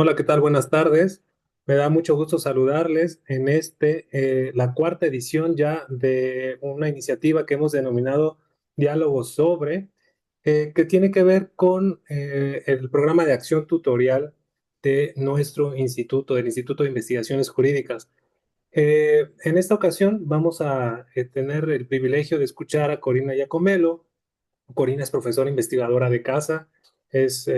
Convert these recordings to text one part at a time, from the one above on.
Hola, ¿qué tal? Buenas tardes. Me da mucho gusto saludarles en la cuarta edición ya de una iniciativa que hemos denominado Diálogos sobre, que tiene que ver con el programa de acción tutorial de nuestro instituto, del Instituto de Investigaciones Jurídicas. En esta ocasión vamos a tener el privilegio de escuchar a Corina Giacomelo. Corina es profesora investigadora de casa, es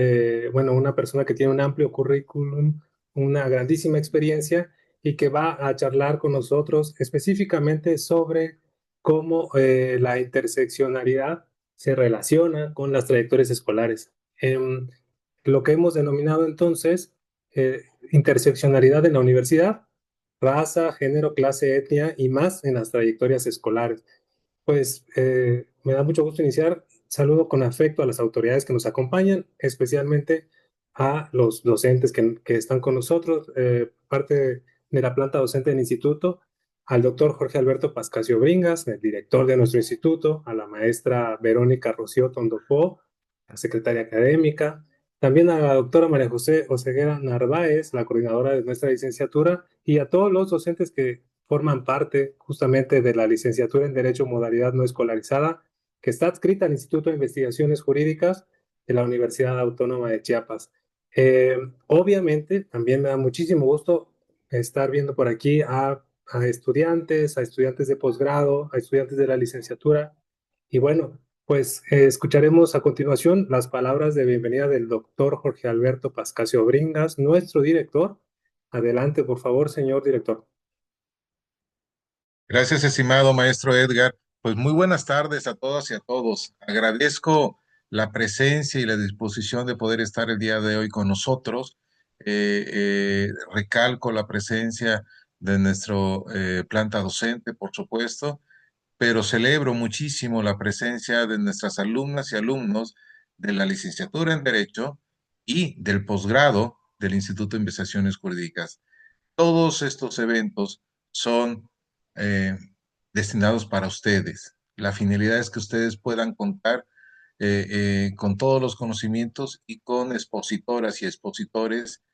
bueno, una persona que tiene un amplio currículum, una grandísima experiencia y que va a charlar con nosotros específicamente sobre cómo la interseccionalidad se relaciona con las trayectorias escolares. Lo que hemos denominado entonces interseccionalidad en la universidad, raza, género, clase, etnia y más en las trayectorias escolares. Pues me da mucho gusto iniciar. Saludo con afecto a las autoridades que nos acompañan, especialmente a los docentes que están con nosotros, parte de la planta docente del instituto, al doctor Jorge Alberto Pascasio Bringas, el director de nuestro instituto, a la maestra Verónica Rocío Tondopó, la secretaria académica, también a la doctora María José Oseguera Narváez, la coordinadora de nuestra licenciatura, y a todos los docentes que forman parte justamente de la licenciatura en Derecho Modalidad No Escolarizada, que está adscrita al Instituto de Investigaciones Jurídicas de la Universidad Autónoma de Chiapas. Obviamente, también me da muchísimo gusto estar viendo por aquí a estudiantes de posgrado, a estudiantes de la licenciatura. Y bueno, pues escucharemos a continuación las palabras de bienvenida del doctor Jorge Alberto Pascasio Bringas, nuestro director. Adelante, por favor, señor director. Gracias, estimado maestro Edgar. Pues muy buenas tardes a todas y a todos. Agradezco la presencia y la disposición de poder estar el día de hoy con nosotros. Recalco la presencia de nuestro planta docente, por supuesto, pero celebro muchísimo la presencia de nuestras alumnas y alumnos de la licenciatura en Derecho y del posgrado del Instituto de Investigaciones Jurídicas. Todos estos eventos son eh, destinados para ustedes. La finalidad es que ustedes puedan contar con todos los conocimientos y con expositoras y expositores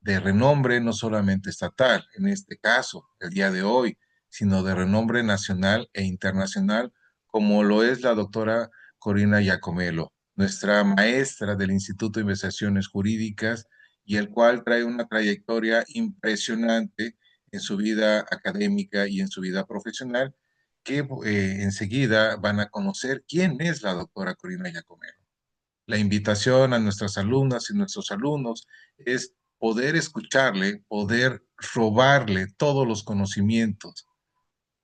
de renombre no solamente estatal, en este caso, el día de hoy, sino de renombre nacional e internacional, como lo es la doctora Corina Giacomelo, nuestra maestra del Instituto de Investigaciones Jurídicas, y el cual trae una trayectoria impresionante en su vida académica y en su vida profesional, que enseguida van a conocer quién es la doctora Corina Giacomelo. La invitación a nuestras alumnas y nuestros alumnos es poder escucharle, poder robarle todos los conocimientos,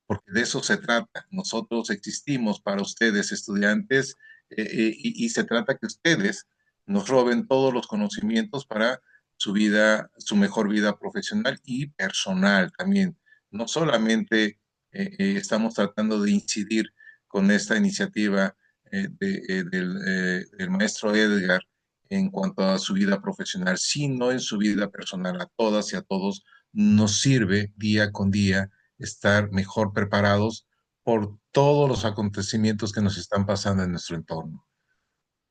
porque de eso se trata. Nosotros existimos para ustedes, estudiantes, y se trata que ustedes nos roben todos los conocimientos para su vida, su mejor vida profesional y personal también. No solamente estamos tratando de incidir con esta iniciativa del maestro Edgar en cuanto a su vida profesional, sino en su vida personal. A todas y a todos nos sirve día con día estar mejor preparados por todos los acontecimientos que nos están pasando en nuestro entorno.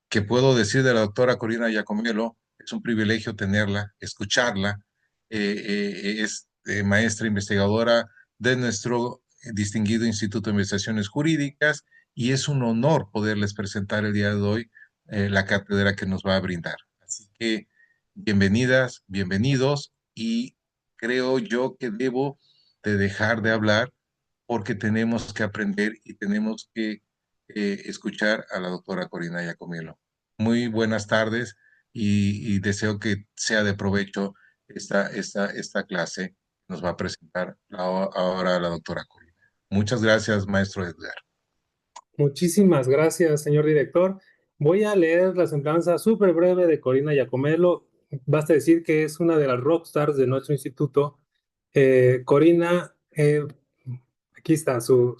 ¿Qué puedo decir de la doctora Corina Giacomelo? Es un privilegio tenerla, escucharla. Es maestra investigadora de nuestro distinguido Instituto de Investigaciones Jurídicas y es un honor poderles presentar el día de hoy la cátedra que nos va a brindar. Así que bienvenidas, bienvenidos, y creo yo que debo de dejar de hablar porque tenemos que aprender y tenemos que escuchar a la doctora Corina Giacomelo. Muy buenas tardes y deseo que sea de provecho esta clase. Nos va a presentar ahora la doctora Corina. Muchas gracias, maestro Edgar. Muchísimas gracias, señor director. Voy a leer la semblanza súper breve de Corina Giacomelo. Basta decir que es una de las rockstars de nuestro instituto. Corina, aquí está su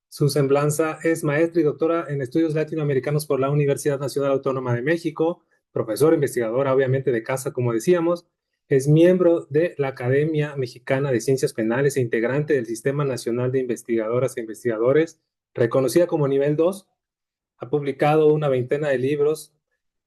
semblanza. Es maestra y doctora en estudios latinoamericanos por la Universidad Nacional Autónoma de México, profesora investigadora, obviamente, de casa, como decíamos. Es miembro de la Academia Mexicana de Ciencias Penales e integrante del Sistema Nacional de Investigadoras e Investigadores, reconocida como nivel 2. Ha publicado una veintena de libros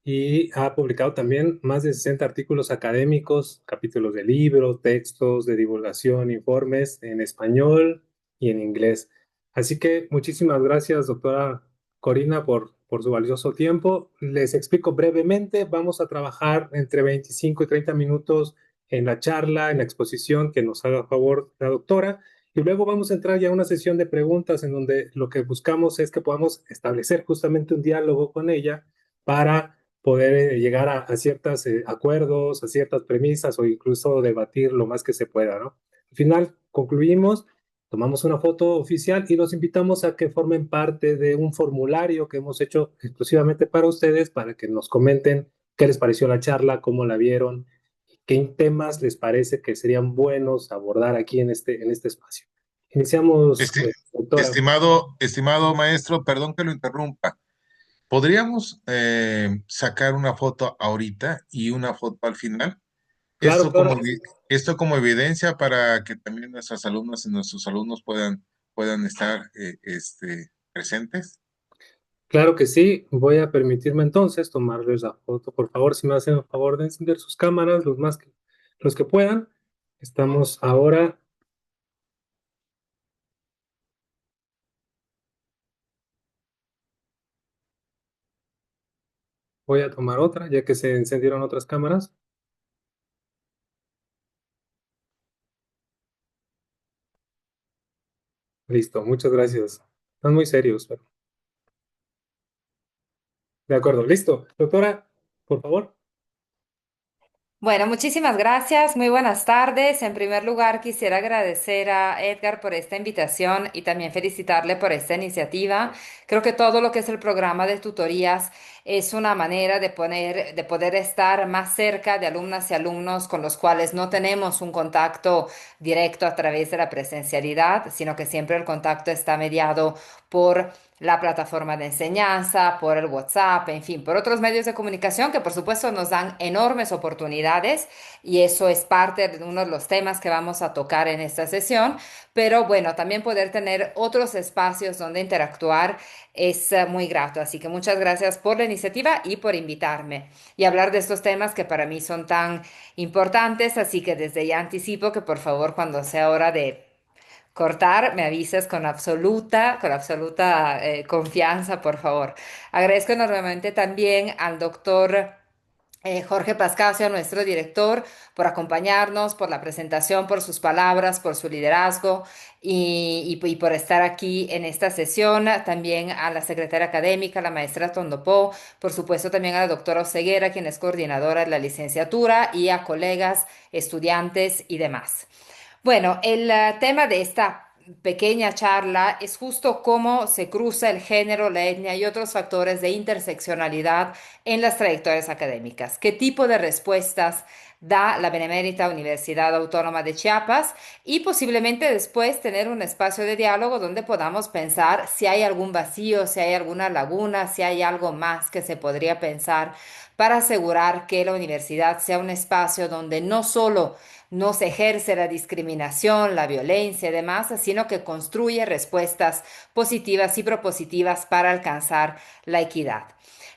y ha publicado también más de 60 artículos académicos, capítulos de libros, textos de divulgación, informes en español y en inglés. Así que muchísimas gracias, doctora Corina, por su valioso tiempo. Les explico brevemente, vamos a trabajar entre 25 y 30 minutos en la charla, en la exposición que nos haga favor la doctora. Y luego vamos a entrar ya a una sesión de preguntas en donde lo que buscamos es que podamos establecer justamente un diálogo con ella para poder llegar a ciertos acuerdos, a ciertas premisas o incluso debatir lo más que se pueda, ¿no? Al final concluimos, tomamos una foto oficial y los invitamos a que formen parte de un formulario que hemos hecho exclusivamente para ustedes, para que nos comenten qué les pareció la charla, cómo la vieron, qué temas les parece que serían buenos abordar aquí en este espacio. Iniciamos, Esti- doctora. estimado maestro, perdón que lo interrumpa. ¿Podríamos sacar una foto ahorita y una foto al final? Claro, Esto como, claro. esto como evidencia para que también nuestras alumnas y nuestros alumnos puedan estar presentes. Claro que sí, voy a permitirme entonces tomarles la foto. Por favor, si me hacen el favor de encender sus cámaras, los que puedan. Estamos ahora, voy a tomar otra, ya que se encendieron otras cámaras. Listo, muchas gracias. Están muy serios, pero de acuerdo, listo. Doctora, por favor. Bueno, muchísimas gracias, muy buenas tardes. En primer lugar, quisiera agradecer a Edgar por esta invitación y también felicitarle por esta iniciativa. Creo que todo lo que es el programa de tutorías es una manera de poder estar más cerca de alumnas y alumnos con los cuales no tenemos un contacto directo a través de la presencialidad, sino que siempre el contacto está mediado por la plataforma de enseñanza, por el WhatsApp, en fin, por otros medios de comunicación que por supuesto nos dan enormes oportunidades y eso es parte de uno de los temas que vamos a tocar en esta sesión, pero bueno, también poder tener otros espacios donde interactuar es muy grato, así que muchas gracias por la iniciativa y por invitarme y hablar de estos temas que para mí son tan importantes, así que desde ya anticipo que por favor cuando sea hora de cortar, me avisas con absoluta confianza, por favor. Agradezco enormemente también al doctor Jorge Pascasio, nuestro director, por acompañarnos, por la presentación, por sus palabras, por su liderazgo y por estar aquí en esta sesión. También a la secretaria académica, la maestra Tondopó, por supuesto también a la doctora Oseguera, quien es coordinadora de la licenciatura, y a colegas, estudiantes y demás. Bueno, el tema de esta pequeña charla es justo cómo se cruza el género, la etnia y otros factores de interseccionalidad en las trayectorias académicas. ¿Qué tipo de respuestas da la Benemérita Universidad Autónoma de Chiapas? Y posiblemente después tener un espacio de diálogo donde podamos pensar si hay algún vacío, si hay alguna laguna, si hay algo más que se podría pensar para asegurar que la universidad sea un espacio donde no solo no se ejerce la discriminación, la violencia y demás, sino que construye respuestas positivas y propositivas para alcanzar la equidad.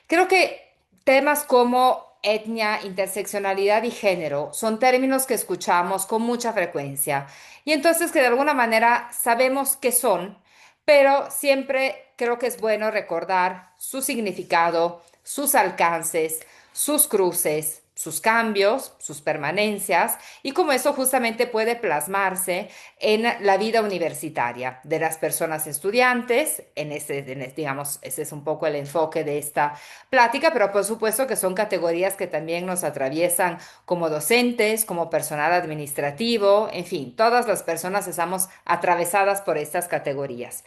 Creo que temas como etnia, interseccionalidad y género son términos que escuchamos con mucha frecuencia y entonces que de alguna manera sabemos qué son, pero siempre creo que es bueno recordar su significado, sus alcances, sus cruces, sus cambios, sus permanencias y cómo eso justamente puede plasmarse en la vida universitaria de las personas estudiantes. Digamos, ese es un poco el enfoque de esta plática, pero por supuesto que son categorías que también nos atraviesan como docentes, como personal administrativo, en fin, todas las personas estamos atravesadas por estas categorías.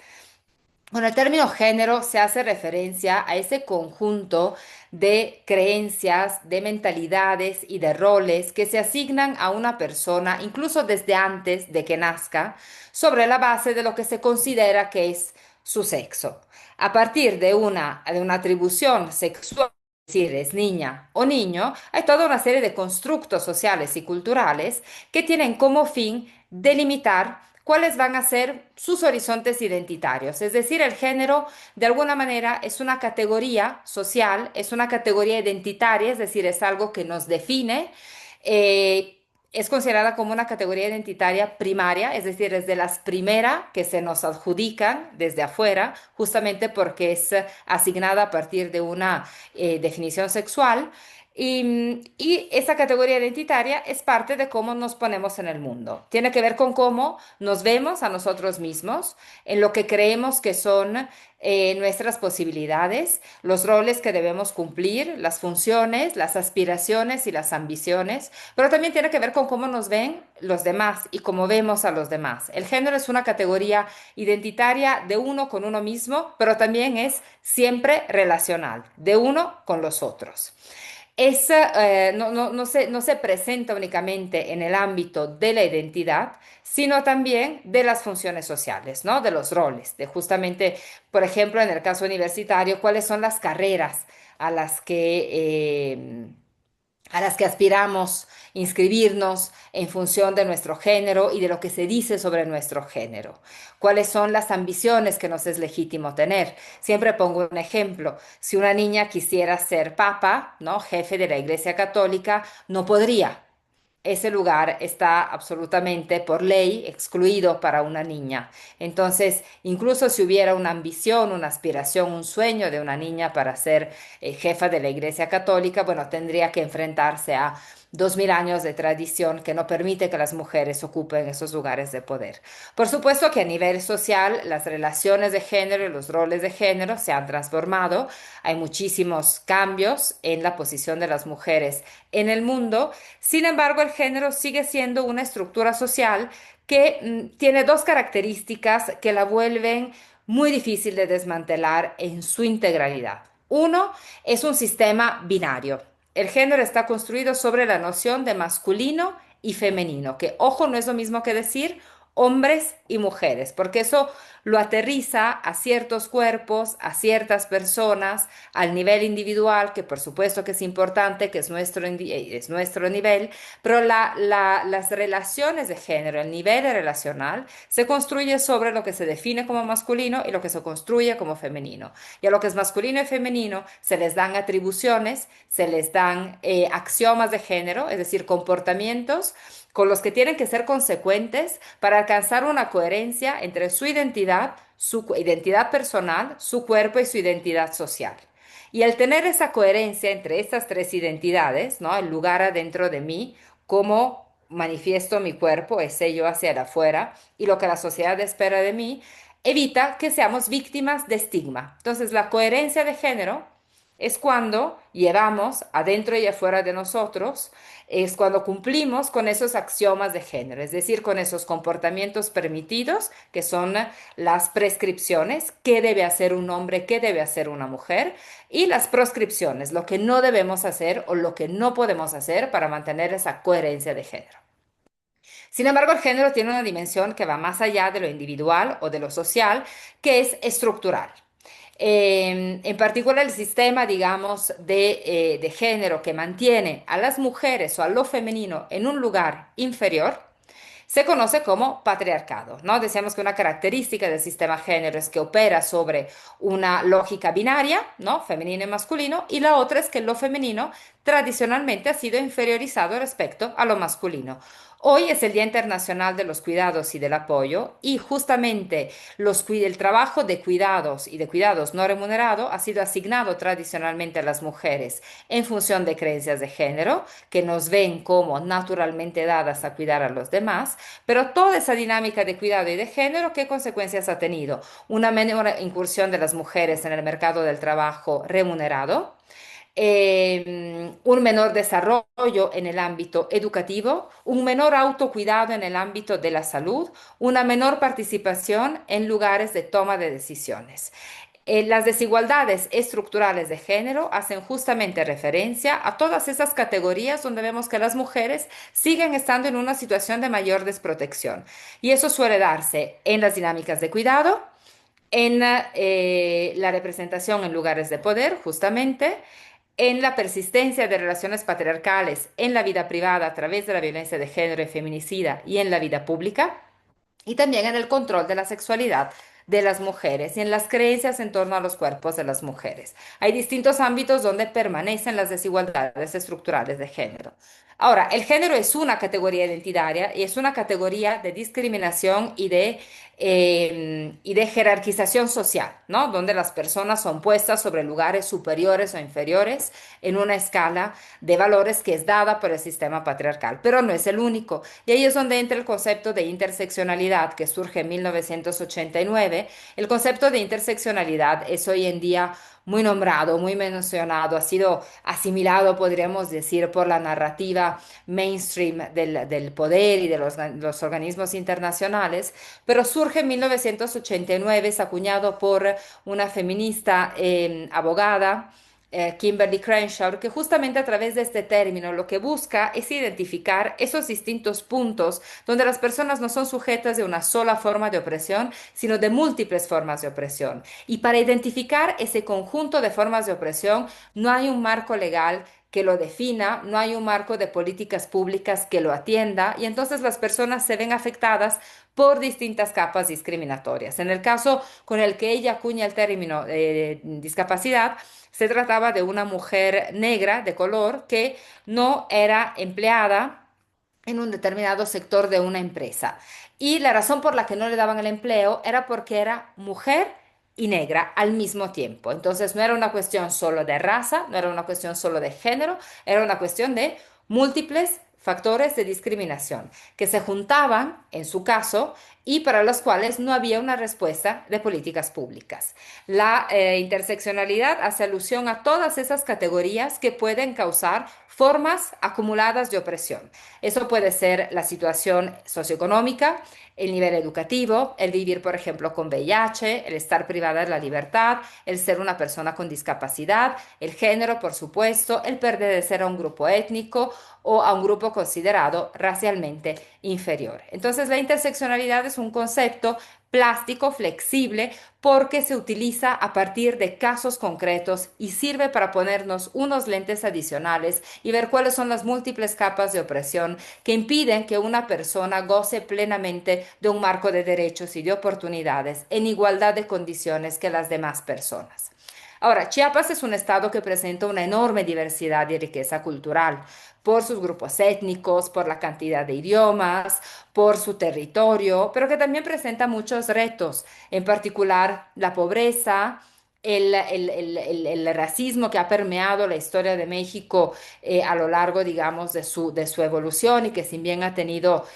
Bueno, el término género se hace referencia a ese conjunto de creencias, de mentalidades y de roles que se asignan a una persona, incluso desde antes de que nazca, sobre la base de lo que se considera que es su sexo. A partir de una atribución sexual, es decir, es niña o niño, hay toda una serie de constructos sociales y culturales que tienen como fin delimitar cuáles van a ser sus horizontes identitarios. Es decir, el género de alguna manera es una categoría social, es una categoría identitaria, es decir, es algo que nos define. eh, es considerada como una categoría identitaria primaria, es decir, es de las primeras que se nos adjudican desde afuera, justamente porque es asignada a partir de una definición sexual. Y esa categoría identitaria es parte de cómo nos ponemos en el mundo. Tiene que ver con cómo nos vemos a nosotros mismos, en lo que creemos que son nuestras posibilidades, los roles que debemos cumplir, las funciones, las aspiraciones y las ambiciones, pero también tiene que ver con cómo nos ven los demás y cómo vemos a los demás. El género es una categoría identitaria de uno con uno mismo, pero también es siempre relacional, de uno con los otros. No se presenta únicamente en el ámbito de la identidad, sino también de las funciones sociales, ¿no? De los roles, de justamente, por ejemplo, en el caso universitario, cuáles son las carreras a las a las que aspiramos inscribirnos en función de nuestro género y de lo que se dice sobre nuestro género. ¿Cuáles son las ambiciones que nos es legítimo tener? Siempre pongo un ejemplo. Si una niña quisiera ser papa, ¿no? Jefe de la Iglesia Católica, no podría. Ese lugar está absolutamente por ley excluido para una niña. Entonces, incluso si hubiera una ambición, una aspiración, un sueño de una niña para ser jefa de la Iglesia Católica, bueno, tendría que enfrentarse a 2000 años de tradición que no permite que las mujeres ocupen esos lugares de poder. Por supuesto que a nivel social las relaciones de género y los roles de género se han transformado. Hay muchísimos cambios en la posición de las mujeres en el mundo. Sin embargo, el género sigue siendo una estructura social que tiene dos características que la vuelven muy difícil de desmantelar en su integralidad. Uno es un sistema binario. El género está construido sobre la noción de masculino y femenino, que ojo, no es lo mismo que decir hombres y mujeres, porque eso lo aterriza a ciertos cuerpos, a ciertas personas, al nivel individual, que por supuesto que es importante, que es nuestro nivel, pero las relaciones de género, el nivel relacional, se construye sobre lo que se define como masculino y lo que se construye como femenino. Y a lo que es masculino y femenino se les dan atribuciones, se les dan axiomas de género, es decir, comportamientos con los que tienen que ser consecuentes para alcanzar una coherencia entre su identidad personal, su cuerpo y su identidad social. Y al tener esa coherencia entre estas tres identidades, ¿no? El lugar adentro de mí, cómo manifiesto mi cuerpo, ese yo hacia el afuera, y lo que la sociedad espera de mí, evita que seamos víctimas de estigma. Entonces, la coherencia de género es cuando llevamos adentro y afuera de nosotros, es cuando cumplimos con esos axiomas de género, es decir, con esos comportamientos permitidos, que son las prescripciones, qué debe hacer un hombre, qué debe hacer una mujer, y las proscripciones, lo que no debemos hacer o lo que no podemos hacer para mantener esa coherencia de género. Sin embargo, el género tiene una dimensión que va más allá de lo individual o de lo social, que es estructural. En particular, el sistema, digamos, de género que mantiene a las mujeres o a lo femenino en un lugar inferior, se conoce como patriarcado, ¿no? Decíamos que una característica del sistema género es que opera sobre una lógica binaria, ¿no? Femenino y masculino, y la otra es que lo femenino tradicionalmente ha sido inferiorizado respecto a lo masculino. Hoy es el Día Internacional de los Cuidados y del Apoyo y justamente el trabajo de cuidados y de cuidados no remunerado ha sido asignado tradicionalmente a las mujeres en función de creencias de género que nos ven como naturalmente dadas a cuidar a los demás, pero toda esa dinámica de cuidado y de género, ¿qué consecuencias ha tenido? Una menor incursión de las mujeres en el mercado del trabajo remunerado, un menor desarrollo en el ámbito educativo, un menor autocuidado en el ámbito de la salud, una menor participación en lugares de toma de decisiones. Las desigualdades estructurales de género hacen justamente referencia a todas esas categorías donde vemos que las mujeres siguen estando en una situación de mayor desprotección. Y eso suele darse en las dinámicas de cuidado, en la representación en lugares de poder, justamente, en la persistencia de relaciones patriarcales en la vida privada a través de la violencia de género y feminicida y en la vida pública y también en el control de la sexualidad de las mujeres y en las creencias en torno a los cuerpos de las mujeres. Hay distintos ámbitos donde permanecen las desigualdades estructurales de género. Ahora, el género es una categoría identitaria y es una categoría de discriminación y de jerarquización social, ¿no? Donde las personas son puestas sobre lugares superiores o inferiores en una escala de valores que es dada por el sistema patriarcal, pero no es el único. Y ahí es donde entra el concepto de interseccionalidad que surge en 1989. El concepto de interseccionalidad es hoy en día muy nombrado, muy mencionado, ha sido asimilado, podríamos decir, por la narrativa mainstream del poder y de los organismos internacionales, pero surge en 1989, es acuñado por una feminista abogada, Kimberly Crenshaw, que justamente a través de este término lo que busca es identificar esos distintos puntos donde las personas no son sujetas de una sola forma de opresión, sino de múltiples formas de opresión. Y para identificar ese conjunto de formas de opresión, no hay un marco legal que lo defina, no hay un marco de políticas públicas que lo atienda y entonces las personas se ven afectadas por distintas capas discriminatorias. En el caso con el que ella acuña el término discapacidad, se trataba de una mujer negra de color que no era empleada en un determinado sector de una empresa. Y la razón por la que no le daban el empleo era porque era mujer y negra al mismo tiempo. Entonces no era una cuestión solo de raza, no era una cuestión solo de género, era una cuestión de múltiples factores de discriminación que se juntaban, en su caso, y para los cuales no había una respuesta de políticas públicas. La interseccionalidad hace alusión a todas esas categorías que pueden causar formas acumuladas de opresión. Eso puede ser la situación socioeconómica, el nivel educativo, el vivir, por ejemplo, con VIH, el estar privada de la libertad, el ser una persona con discapacidad, el género, por supuesto, el pertenecer a un grupo étnico o a un grupo considerado racialmente inferior. Entonces, la interseccionalidad es un concepto plástico, flexible, porque se utiliza a partir de casos concretos y sirve para ponernos unos lentes adicionales y ver cuáles son las múltiples capas de opresión que impiden que una persona goce plenamente de un marco de derechos y de oportunidades en igualdad de condiciones que las demás personas. Ahora, Chiapas es un estado que presenta una enorme diversidad y riqueza cultural por sus grupos étnicos, por la cantidad de idiomas, por su territorio, pero que también presenta muchos retos, en particular la pobreza, el racismo que ha permeado la historia de México a lo largo, digamos, de su evolución y que si bien ha tenido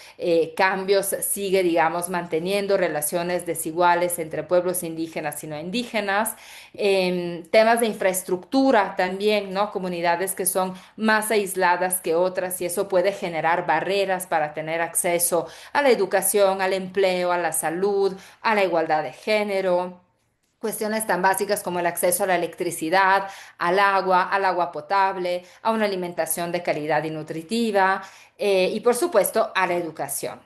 cambios, sigue, digamos, manteniendo relaciones desiguales entre pueblos indígenas y no indígenas, temas de infraestructura también, ¿no? Comunidades que son más aisladas que otras y eso puede generar barreras para tener acceso a la educación, al empleo, a la salud, a la igualdad de género. Cuestiones tan básicas como el acceso a la electricidad, al agua potable, a una alimentación de calidad y nutritiva y por supuesto a la educación.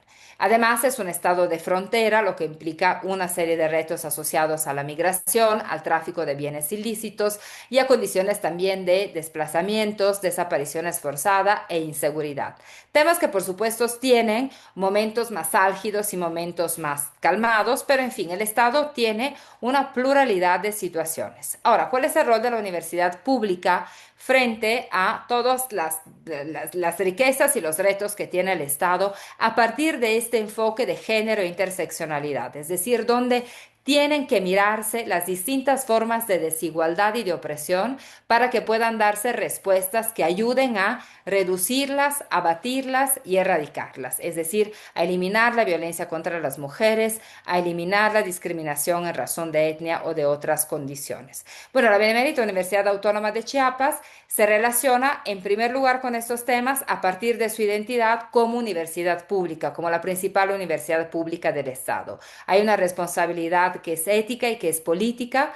Además, es un estado de frontera, lo que implica una serie de retos asociados a la migración, al tráfico de bienes ilícitos y a condiciones también de desplazamientos, desapariciones forzadas e inseguridad. Temas que por supuesto tienen momentos más álgidos y momentos más calmados, pero en fin, el Estado tiene una pluralidad de situaciones. Ahora, ¿cuál es el rol de la universidad pública frente a todas las riquezas y los retos que tiene el Estado a partir de este enfoque de género e interseccionalidad? Es decir, donde tienen que mirarse las distintas formas de desigualdad y de opresión para que puedan darse respuestas que ayuden a reducirlas, abatirlas y erradicarlas, es decir, a eliminar la violencia contra las mujeres, a eliminar la discriminación en razón de etnia o de otras condiciones. Bueno, la Benemérita Universidad Autónoma de Chiapas se relaciona en primer lugar con estos temas a partir de su identidad como universidad pública, como la principal universidad pública del Estado. Hay una responsabilidad que es ética y que es política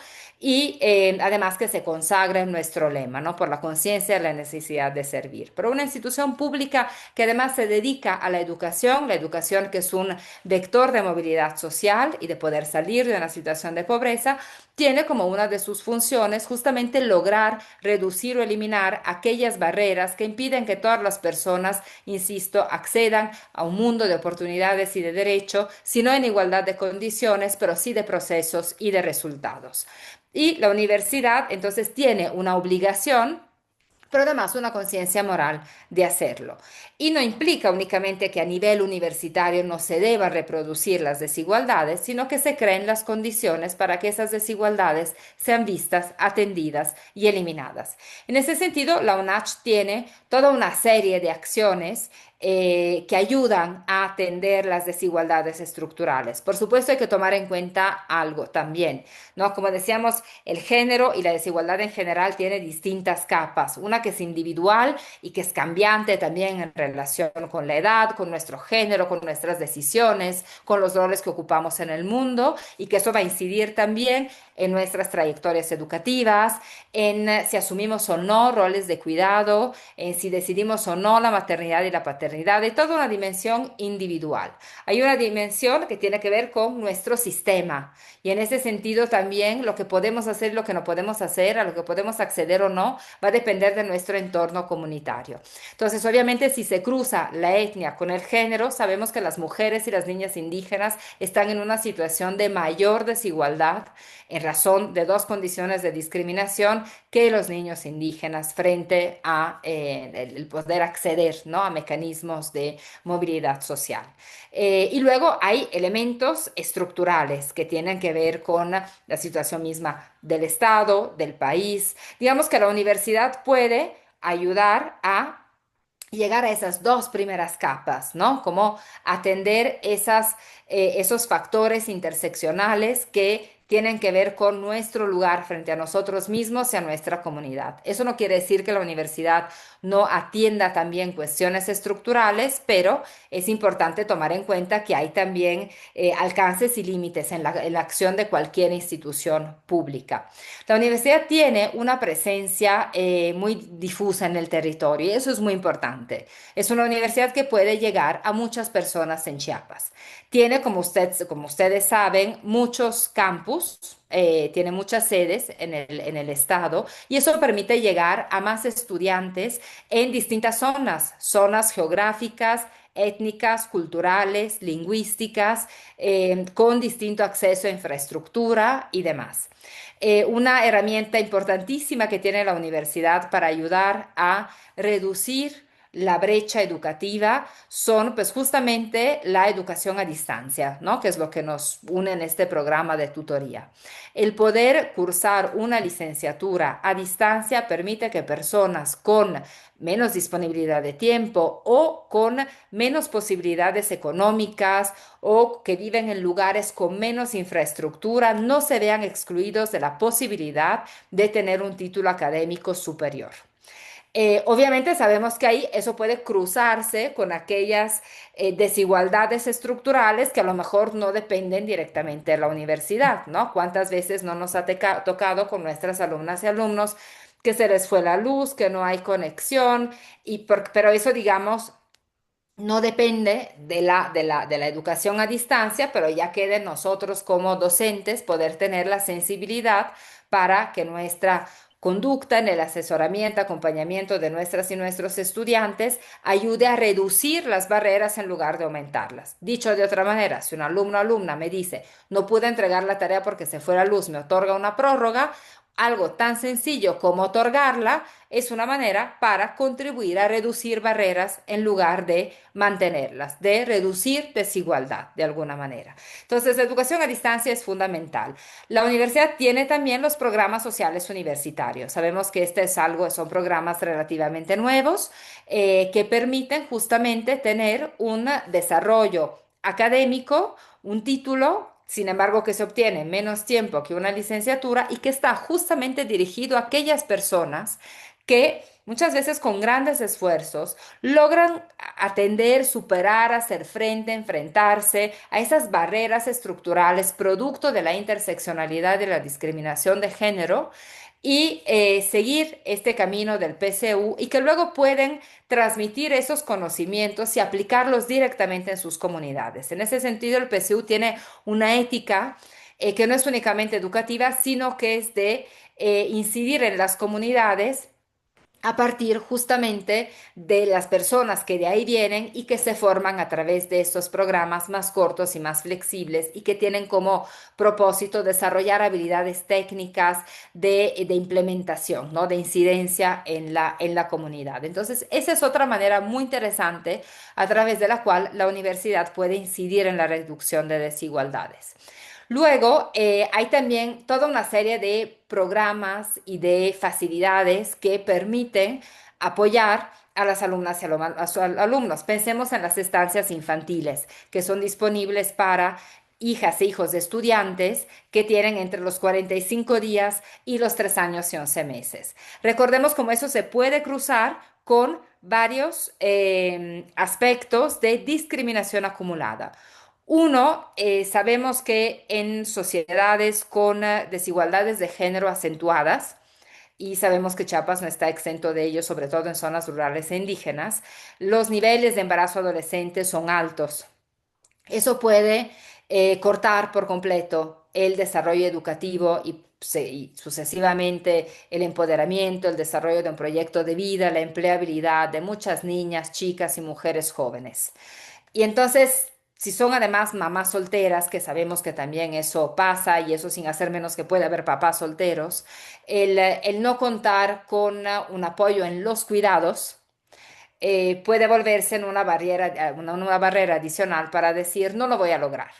y además que se consagra en nuestro lema, ¿no? Por la conciencia de la necesidad de servir. Pero una institución pública que además se dedica a la educación que es un vector de movilidad social y de poder salir de una situación de pobreza, tiene como una de sus funciones justamente lograr reducir o eliminar aquellas barreras que impiden que todas las personas, insisto, accedan a un mundo de oportunidades y de derecho, sino en igualdad de condiciones, pero sí de procesos y de resultados. Y la universidad entonces tiene una obligación, pero además una conciencia moral de hacerlo. Y no implica únicamente que a nivel universitario no se deban reproducir las desigualdades, sino que se creen las condiciones para que esas desigualdades sean vistas, atendidas y eliminadas. En ese sentido, la UNACH tiene toda una serie de acciones que ayudan a atender las desigualdades estructurales. Por supuesto, hay que tomar en cuenta algo también, ¿no? Como decíamos, el género y la desigualdad en general tiene distintas capas. Una que es individual y que es cambiante también en relación con la edad, con nuestro género, con nuestras decisiones, con los roles que ocupamos en el mundo y que eso va a incidir también en nuestras trayectorias educativas, en si asumimos o no roles de cuidado, en si decidimos o no la maternidad y la paternidad, de toda una dimensión individual. Hay una dimensión que tiene que ver con nuestro sistema y en ese sentido también lo que podemos hacer, lo que no podemos hacer, a lo que podemos acceder o no, va a depender de nuestro entorno comunitario. Entonces, obviamente, si se cruza la etnia con el género, sabemos que las mujeres y las niñas indígenas están en una situación de mayor desigualdad en razón de dos condiciones de discriminación que los niños indígenas frente a el poder acceder, ¿no? A mecanismos de movilidad social. Y luego hay elementos estructurales que tienen que ver con la situación misma del Estado, del país. Digamos que la universidad puede ayudar a llegar a esas dos primeras capas, ¿no? Como atender esos factores interseccionales que tienen que ver con nuestro lugar frente a nosotros mismos y a nuestra comunidad. Eso no quiere decir que la universidad no atienda también cuestiones estructurales, pero es importante tomar en cuenta que hay también alcances y límites en la acción de cualquier institución pública. La universidad tiene una presencia muy difusa en el territorio y eso es muy importante. Es una universidad que puede llegar a muchas personas en Chiapas. Tiene, como ustedes saben, muchos campus, tiene muchas sedes en el estado y eso permite llegar a más estudiantes en distintas zonas geográficas, étnicas, culturales, lingüísticas, con distinto acceso a infraestructura y demás. Una herramienta importantísima que tiene la universidad para ayudar a reducir la brecha educativa son pues justamente la educación a distancia, ¿no? Que es lo que nos une en este programa de tutoría. El poder cursar una licenciatura a distancia permite que personas con menos disponibilidad de tiempo o con menos posibilidades económicas o que viven en lugares con menos infraestructura no se vean excluidos de la posibilidad de tener un título académico superior. Obviamente sabemos que ahí eso puede cruzarse con aquellas desigualdades estructurales que a lo mejor no dependen directamente de la universidad, ¿no? ¿Cuántas veces no nos ha tocado con nuestras alumnas y alumnos que se les fue la luz, que no hay conexión, pero eso, digamos, no depende de la educación a distancia, pero ya queda en nosotros como docentes poder tener la sensibilidad para que nuestra conducta en el asesoramiento, acompañamiento de nuestras y nuestros estudiantes ayude a reducir las barreras en lugar de aumentarlas. Dicho de otra manera, si un alumno o alumna me dice, no pude entregar la tarea porque se fue la luz, me otorga una prórroga, algo tan sencillo como otorgarla es una manera para contribuir a reducir barreras en lugar de mantenerlas, de reducir desigualdad de alguna manera. Entonces, la educación a distancia es fundamental. La universidad tiene también los programas sociales universitarios. Sabemos que son programas relativamente nuevos que permiten justamente tener un desarrollo académico, un título, sin embargo, que se obtiene en menos tiempo que una licenciatura y que está justamente dirigido a aquellas personas que muchas veces con grandes esfuerzos, logran atender, superar, hacer frente, enfrentarse a esas barreras estructurales producto de la interseccionalidad y la discriminación de género y seguir este camino del PCU y que luego pueden transmitir esos conocimientos y aplicarlos directamente en sus comunidades. En ese sentido, el PCU tiene una ética que no es únicamente educativa, sino que es de incidir en las comunidades a partir justamente de las personas que de ahí vienen y que se forman a través de estos programas más cortos y más flexibles y que tienen como propósito desarrollar habilidades técnicas de implementación, ¿no? De incidencia en la comunidad. Entonces, esa es otra manera muy interesante a través de la cual la universidad puede incidir en la reducción de desigualdades. Luego, hay también toda una serie de programas y de facilidades que permiten apoyar a las alumnas y a sus alumnos. Pensemos en las estancias infantiles que son disponibles para hijas e hijos de estudiantes que tienen entre los 45 días y los 3 años y 11 meses. Recordemos cómo eso se puede cruzar con varios aspectos de discriminación acumulada. Uno, sabemos que en sociedades con desigualdades de género acentuadas, y sabemos que Chiapas no está exento de ello, sobre todo en zonas rurales e indígenas, los niveles de embarazo adolescente son altos. Eso puede cortar por completo el desarrollo educativo y sucesivamente el empoderamiento, el desarrollo de un proyecto de vida, la empleabilidad de muchas niñas, chicas y mujeres jóvenes. Y entonces, si son además mamás solteras, que sabemos que también eso pasa y eso sin hacer menos que puede haber papás solteros, el no contar con un apoyo en los cuidados puede volverse en una barrera adicional para decir, no lo voy a lograr.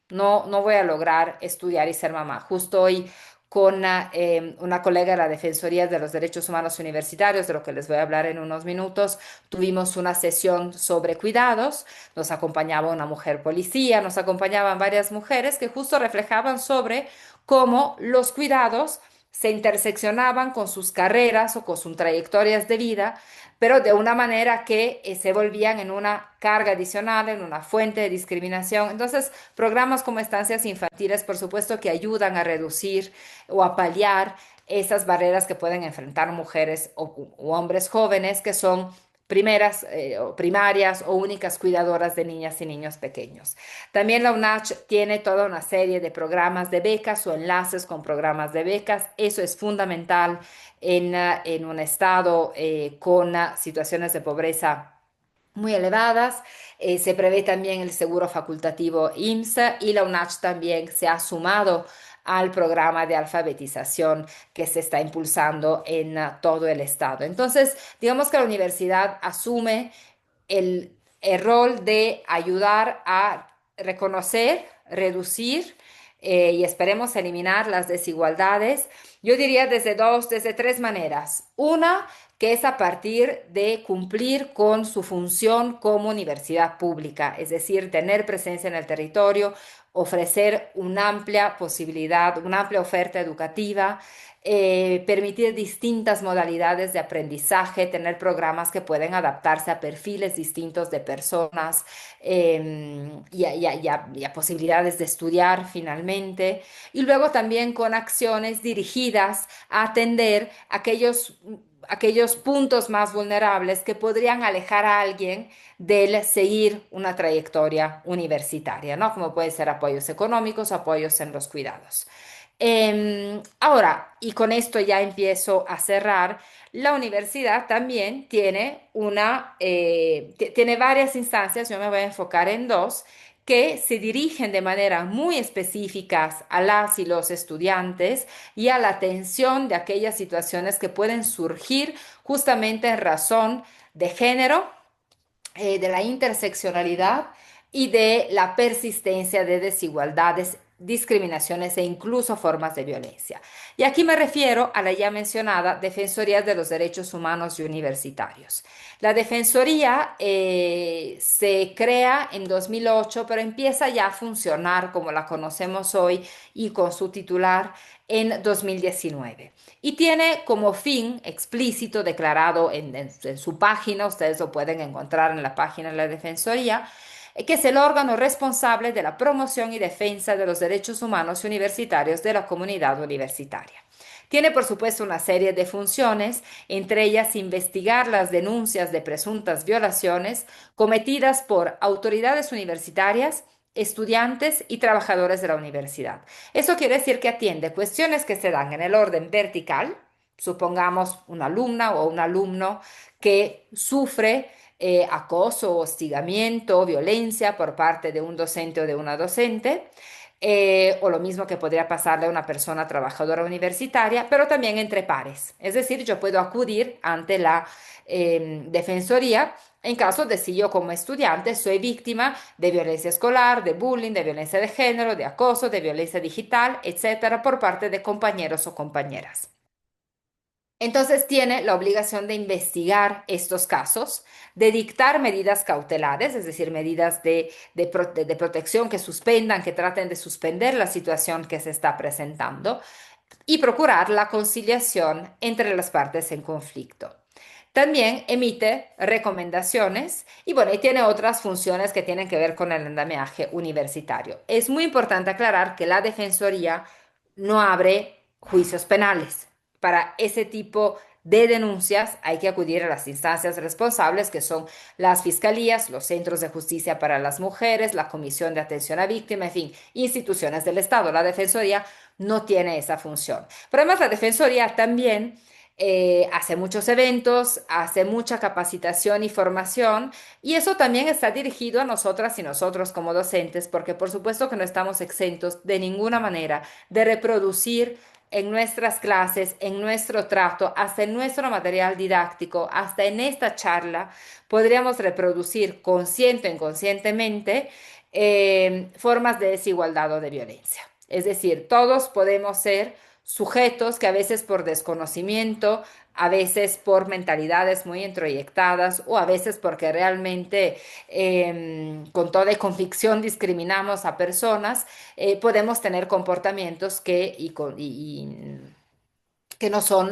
No voy a lograr estudiar y ser mamá. Justo hoy con una colega de la Defensoría de los Derechos Humanos Universitarios, de lo que les voy a hablar en unos minutos, tuvimos una sesión sobre cuidados, nos acompañaba una mujer policía, nos acompañaban varias mujeres que justo reflejaban sobre cómo los cuidados se interseccionaban con sus carreras o con sus trayectorias de vida, pero de una manera que se volvían en una carga adicional, en una fuente de discriminación. Entonces, programas como estancias infantiles, por supuesto, que ayudan a reducir o a paliar esas barreras que pueden enfrentar mujeres o hombres jóvenes que son primeras o primarias o únicas cuidadoras de niñas y niños pequeños. También la UNACH tiene toda una serie de programas de becas o enlaces con programas de becas. Eso es fundamental en un estado con situaciones de pobreza muy elevadas. Se prevé también el seguro facultativo IMSS y la UNACH también se ha sumado al programa de alfabetización que se está impulsando en todo el estado. Entonces, digamos que la universidad asume el rol de ayudar a reconocer, reducir y esperemos eliminar las desigualdades. Yo diría desde tres maneras. Una, que es a partir de cumplir con su función como universidad pública, es decir, tener presencia en el territorio, ofrecer una amplia posibilidad, una amplia oferta educativa, permitir distintas modalidades de aprendizaje, tener programas que pueden adaptarse a perfiles distintos de personas y a posibilidades de estudiar finalmente. Y luego también con acciones dirigidas a atender aquellos puntos más vulnerables que podrían alejar a alguien del seguir una trayectoria universitaria, ¿no? Como pueden ser apoyos económicos, apoyos en los cuidados. Ahora, y con esto ya empiezo a cerrar, la universidad también tiene varias instancias, yo me voy a enfocar en dos, que se dirigen de manera muy específicas a las y los estudiantes y a la atención de aquellas situaciones que pueden surgir justamente en razón de género, de la interseccionalidad y de la persistencia de desigualdades, discriminaciones e incluso formas de violencia. Y aquí me refiero a la ya mencionada Defensoría de los Derechos Humanos y Universitarios. La Defensoría se crea en 2008, pero empieza ya a funcionar como la conocemos hoy y con su titular en 2019. Y tiene como fin explícito declarado en su página, ustedes lo pueden encontrar en la página de la Defensoría, que es el órgano responsable de la promoción y defensa de los derechos humanos universitarios de la comunidad universitaria. Tiene, por supuesto, una serie de funciones, entre ellas investigar las denuncias de presuntas violaciones cometidas por autoridades universitarias, estudiantes y trabajadores de la universidad. Eso quiere decir que atiende cuestiones que se dan en el orden vertical, supongamos una alumna o un alumno que sufre acoso, hostigamiento, violencia por parte de un docente o de una docente, o lo mismo que podría pasarle a una persona trabajadora universitaria, pero también entre pares. Es decir, yo puedo acudir ante la defensoría en caso de si yo como estudiante soy víctima de violencia escolar, de bullying, de violencia de género, de acoso, de violencia digital, etcétera, por parte de compañeros o compañeras. Entonces tiene la obligación de investigar estos casos, de dictar medidas cautelares, es decir, medidas de protección que suspendan, que traten de suspender la situación que se está presentando y procurar la conciliación entre las partes en conflicto. También emite recomendaciones y bueno, y tiene otras funciones que tienen que ver con el andamiaje universitario. Es muy importante aclarar que la Defensoría no abre juicios penales. Para ese tipo de denuncias hay que acudir a las instancias responsables, que son las fiscalías, los centros de justicia para las mujeres, la Comisión de Atención a Víctimas, en fin, instituciones del Estado. La Defensoría no tiene esa función. Pero además la Defensoría también hace muchos eventos, hace mucha capacitación y formación, y eso también está dirigido a nosotras y nosotros como docentes, porque por supuesto que no estamos exentos de ninguna manera de reproducir en nuestras clases, en nuestro trato, hasta en nuestro material didáctico, hasta en esta charla, podríamos reproducir consciente o inconscientemente formas de desigualdad o de violencia. Es decir, todos podemos ser sujetos que a veces por desconocimiento, a veces por mentalidades muy introyectadas o a veces porque realmente con toda convicción discriminamos a personas, podemos tener comportamientos que no son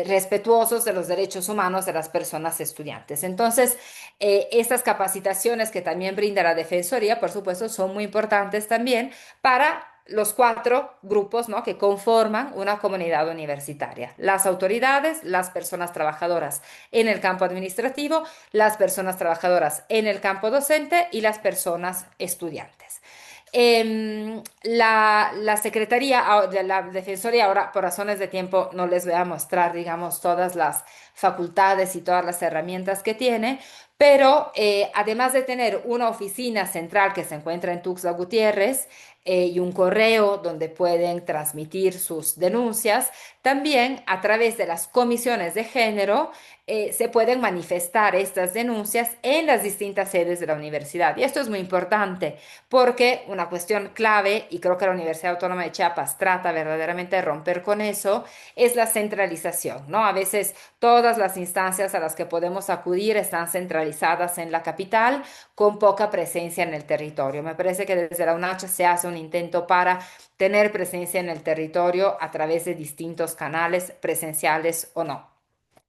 respetuosos de los derechos humanos de las personas estudiantes. Entonces, estas capacitaciones que también brinda la Defensoría, por supuesto, son muy importantes también para los cuatro grupos, ¿no?, que conforman una comunidad universitaria: las autoridades, las personas trabajadoras en el campo administrativo, las personas trabajadoras en el campo docente y las personas estudiantes. La Secretaría de la Defensoría, ahora por razones de tiempo no les voy a mostrar, digamos, todas las facultades y todas las herramientas que tiene, pero además de tener una oficina central que se encuentra en Tuxtla Gutiérrez y un correo donde pueden transmitir sus denuncias, también a través de las comisiones de género se pueden manifestar estas denuncias en las distintas sedes de la universidad. Y esto es muy importante porque una cuestión clave, y creo que la Universidad Autónoma de Chiapas trata verdaderamente de romper con eso, es la centralización, ¿no? A veces todas las instancias a las que podemos acudir están centralizadas en la capital con poca presencia en el territorio. Me parece que desde la UNACH se hace un intento para tener presencia en el territorio a través de distintos canales, presenciales o no.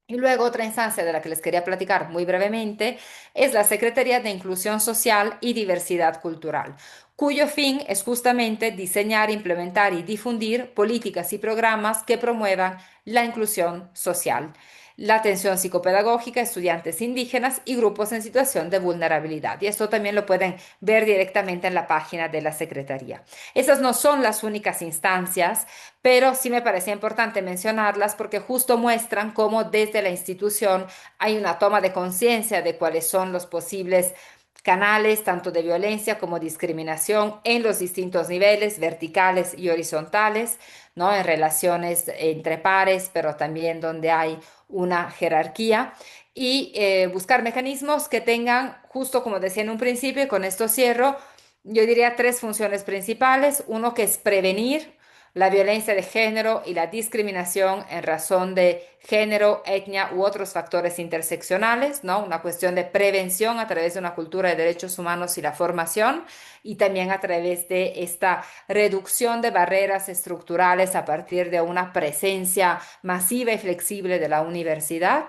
Y luego otra instancia de la que les quería platicar muy brevemente es la Secretaría de Inclusión Social y Diversidad Cultural, cuyo fin es justamente diseñar, implementar y difundir políticas y programas que promuevan la inclusión social, la atención psicopedagógica a estudiantes indígenas y grupos en situación de vulnerabilidad. Y esto también lo pueden ver directamente en la página de la Secretaría. Esas no son las únicas instancias, pero sí me parecía importante mencionarlas porque justo muestran cómo desde la institución hay una toma de conciencia de cuáles son los posibles canales tanto de violencia como discriminación en los distintos niveles, verticales y horizontales, ¿no? En relaciones entre pares, pero también donde hay una jerarquía, y buscar mecanismos que tengan, justo como decía en un principio, y con esto cierro, yo diría tres funciones principales. Uno, que es prevenir la violencia de género y la discriminación en razón de género, etnia u otros factores interseccionales, ¿no? Una cuestión de prevención a través de una cultura de derechos humanos y la formación, y también a través de esta reducción de barreras estructurales a partir de una presencia masiva y flexible de la universidad.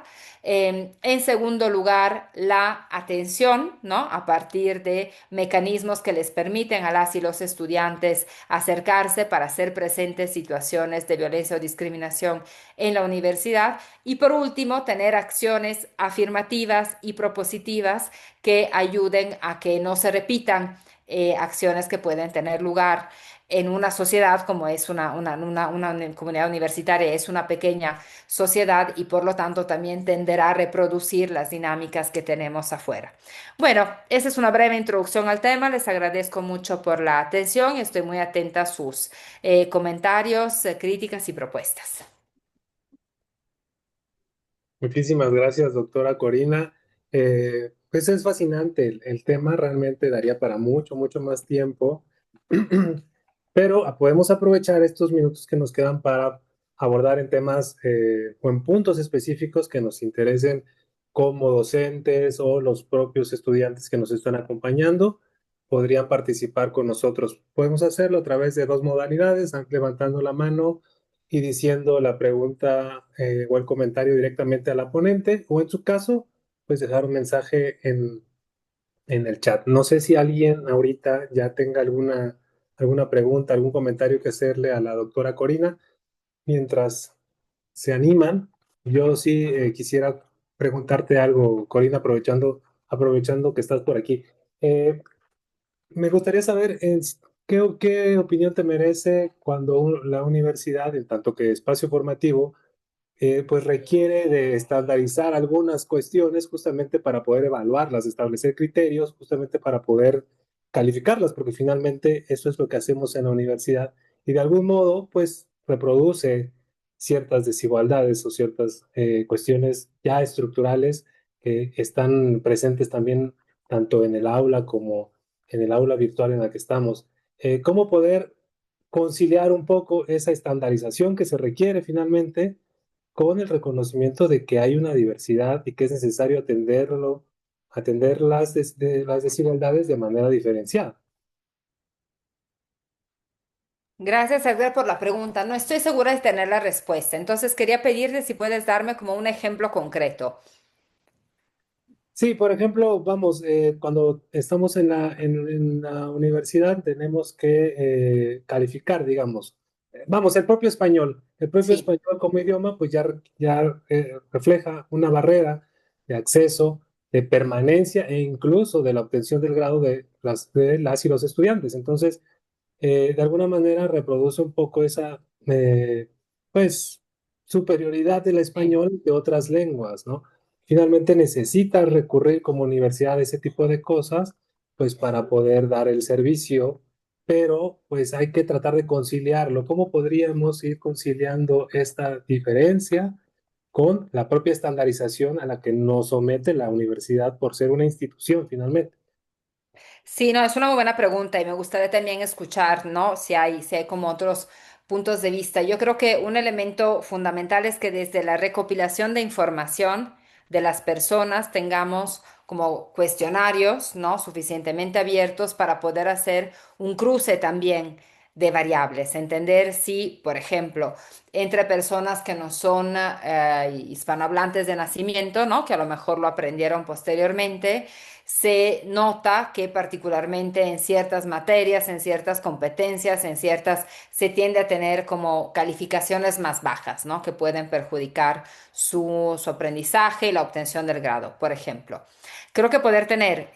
En segundo lugar, la atención, ¿no? A partir de mecanismos que les permiten a las y los estudiantes acercarse para hacer presentes situaciones de violencia o discriminación en la universidad. Y por último, tener acciones afirmativas y propositivas que ayuden a que no se repitan acciones que pueden tener lugar en una sociedad como es una comunidad universitaria, es una pequeña sociedad y por lo tanto también tenderá a reproducir las dinámicas que tenemos afuera. Bueno, esa es una breve introducción al tema. Les agradezco mucho por la atención y estoy muy atenta a sus comentarios, críticas y propuestas. Muchísimas gracias, doctora Corina. Pues es fascinante el tema, realmente daría para mucho, mucho más tiempo, pero podemos aprovechar estos minutos que nos quedan para abordar en temas o en puntos específicos que nos interesen como docentes o los propios estudiantes que nos están acompañando. Podrían participar con nosotros. Podemos hacerlo a través de dos modalidades, levantando la mano y diciendo la pregunta o el comentario directamente a la ponente, o en su caso, pues dejar un mensaje en el chat. No sé si alguien ahorita ya tenga alguna pregunta, algún comentario que hacerle a la doctora Corina. Mientras se animan, yo sí quisiera preguntarte algo, Corina, aprovechando que estás por aquí. Me gustaría saber qué opinión te merece cuando la universidad, en tanto que espacio formativo, pues requiere de estandarizar algunas cuestiones justamente para poder evaluarlas, establecer criterios, justamente para poder calificarlas, porque finalmente eso es lo que hacemos en la universidad y de algún modo, pues reproduce ciertas desigualdades o ciertas cuestiones ya estructurales que están presentes también tanto en el aula como en el aula virtual en la que estamos. ¿Cómo poder conciliar un poco esa estandarización que se requiere finalmente con el reconocimiento de que hay una diversidad y que es necesario atender las desigualdades de manera diferenciada? Gracias, Edgar, por la pregunta. No estoy segura de tener la respuesta, entonces quería pedirte si puedes darme como un ejemplo concreto. Sí, por ejemplo, vamos, cuando estamos en la universidad tenemos que calificar, digamos, vamos, el propio Sí. español como idioma, pues ya refleja una barrera de acceso, de permanencia e incluso de la obtención del grado de las y los estudiantes. Entonces, de alguna manera reproduce un poco esa, pues, superioridad del Sí. español de otras lenguas, ¿no? Finalmente necesita recurrir como universidad a ese tipo de cosas, pues, para poder dar el servicio, pero, pues, hay que tratar de conciliarlo. ¿Cómo podríamos ir conciliando esta diferencia con la propia estandarización a la que nos somete la universidad por ser una institución, finalmente? Sí, no, es una muy buena pregunta y me gustaría también escuchar, ¿no? Si hay como otros puntos de vista. Yo creo que un elemento fundamental es que desde la recopilación de información de las personas tengamos como cuestionarios, ¿no? Suficientemente abiertos para poder hacer un cruce también de variables, entender si, por ejemplo, entre personas que no son hispanohablantes de nacimiento, ¿no? Que a lo mejor lo aprendieron posteriormente, se nota que particularmente en ciertas materias, en ciertas competencias, se tiende a tener como calificaciones más bajas, ¿no? Que pueden perjudicar su aprendizaje y la obtención del grado, por ejemplo. Creo que poder tener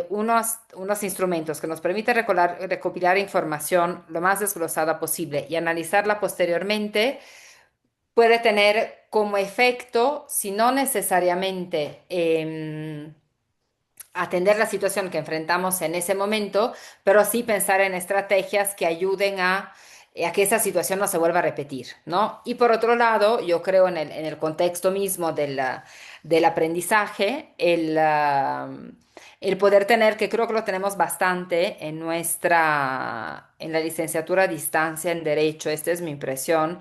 unos instrumentos que nos permiten recopilar información lo más desglosada posible y analizarla posteriormente puede tener como efecto, si no necesariamente atender la situación que enfrentamos en ese momento, pero sí pensar en estrategias que ayuden a que esa situación no se vuelva a repetir, ¿no? Y por otro lado, yo creo en el contexto mismo del aprendizaje, el poder tener, que creo que lo tenemos bastante en la licenciatura a distancia en Derecho, esta es mi impresión,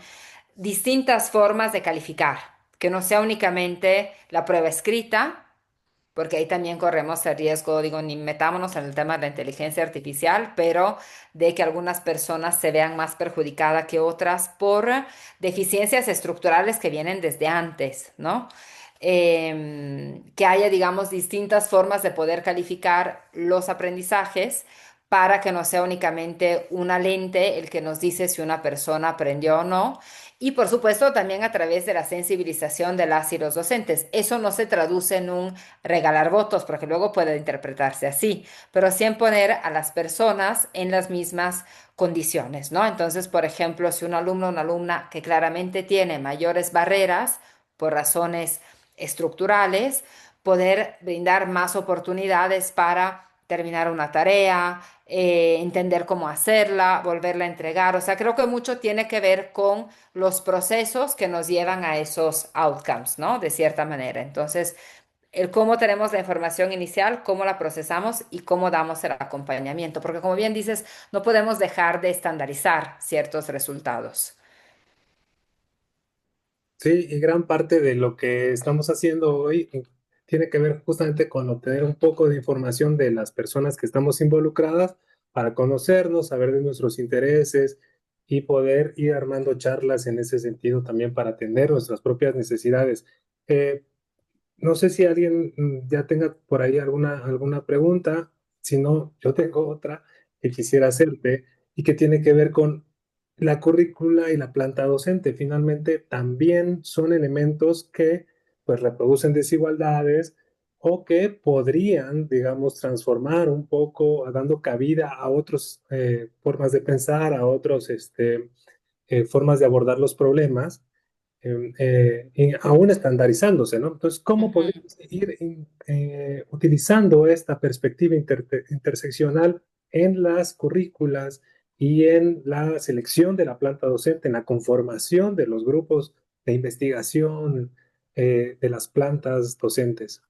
distintas formas de calificar, que no sea únicamente la prueba escrita, porque ahí también corremos el riesgo, digo, ni metámonos en el tema de la inteligencia artificial, pero de que algunas personas se vean más perjudicadas que otras por deficiencias estructurales que vienen desde antes, ¿no? Que haya, digamos, distintas formas de poder calificar los aprendizajes para que no sea únicamente una lente el que nos dice si una persona aprendió o no. Y por supuesto también a través de la sensibilización de las y los docentes. Eso no se traduce en un regalar votos, porque luego puede interpretarse así, pero sí en poner a las personas en las mismas condiciones, ¿no? Entonces, por ejemplo, si un alumno o una alumna que claramente tiene mayores barreras por razones estructurales, poder brindar más oportunidades para terminar una tarea, entender cómo hacerla, volverla a entregar. O sea, creo que mucho tiene que ver con los procesos que nos llevan a esos outcomes, ¿no? De cierta manera. Entonces, el cómo tenemos la información inicial, cómo la procesamos y cómo damos el acompañamiento. Porque como bien dices, no podemos dejar de estandarizar ciertos resultados. Sí, y gran parte de lo que estamos haciendo hoy tiene que ver justamente con obtener un poco de información de las personas que estamos involucradas para conocernos, saber de nuestros intereses y poder ir armando charlas en ese sentido también para atender nuestras propias necesidades. Eh, no sé si alguien ya tenga por ahí alguna pregunta. Si no, yo tengo otra que quisiera hacerte y que tiene que ver con la currícula y la planta docente. Finalmente, también son elementos que pues reproducen desigualdades o que podrían, digamos, transformar un poco, dando cabida a otras formas de pensar, a otras formas de abordar los problemas y aún estandarizándose, ¿no? Entonces, ¿cómo Ujú. podemos ir utilizando esta perspectiva interseccional en las currículas y en la selección de la planta docente, en la conformación de los grupos de investigación de las plantas docentes?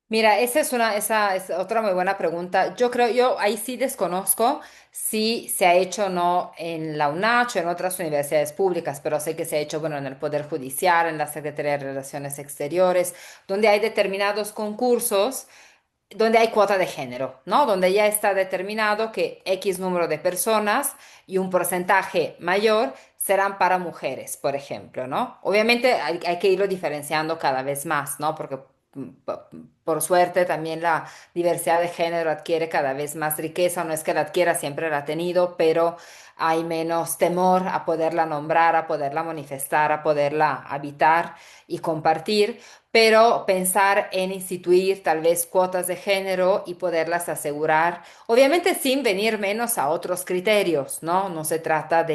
Mira, esa es otra muy buena pregunta. Yo creo, yo ahí sí desconozco si se ha hecho o no en la UNACH o en otras universidades públicas, pero sé que se ha hecho, bueno, en el Poder Judicial, en la Secretaría de Relaciones Exteriores, donde hay determinados concursos donde hay cuota de género, ¿no? Donde ya está determinado que X número de personas y un porcentaje mayor serán para mujeres, por ejemplo, ¿no? Obviamente hay que irlo diferenciando cada vez más, ¿no? Porque por suerte también la diversidad de género adquiere cada vez más riqueza, no es que la adquiera, siempre la ha tenido, pero hay menos temor a poderla nombrar, a poderla manifestar, a poderla habitar y compartir, pero pensar en instituir tal vez cuotas de género y poderlas asegurar, obviamente sin venir menos a otros criterios, ¿no? No se trata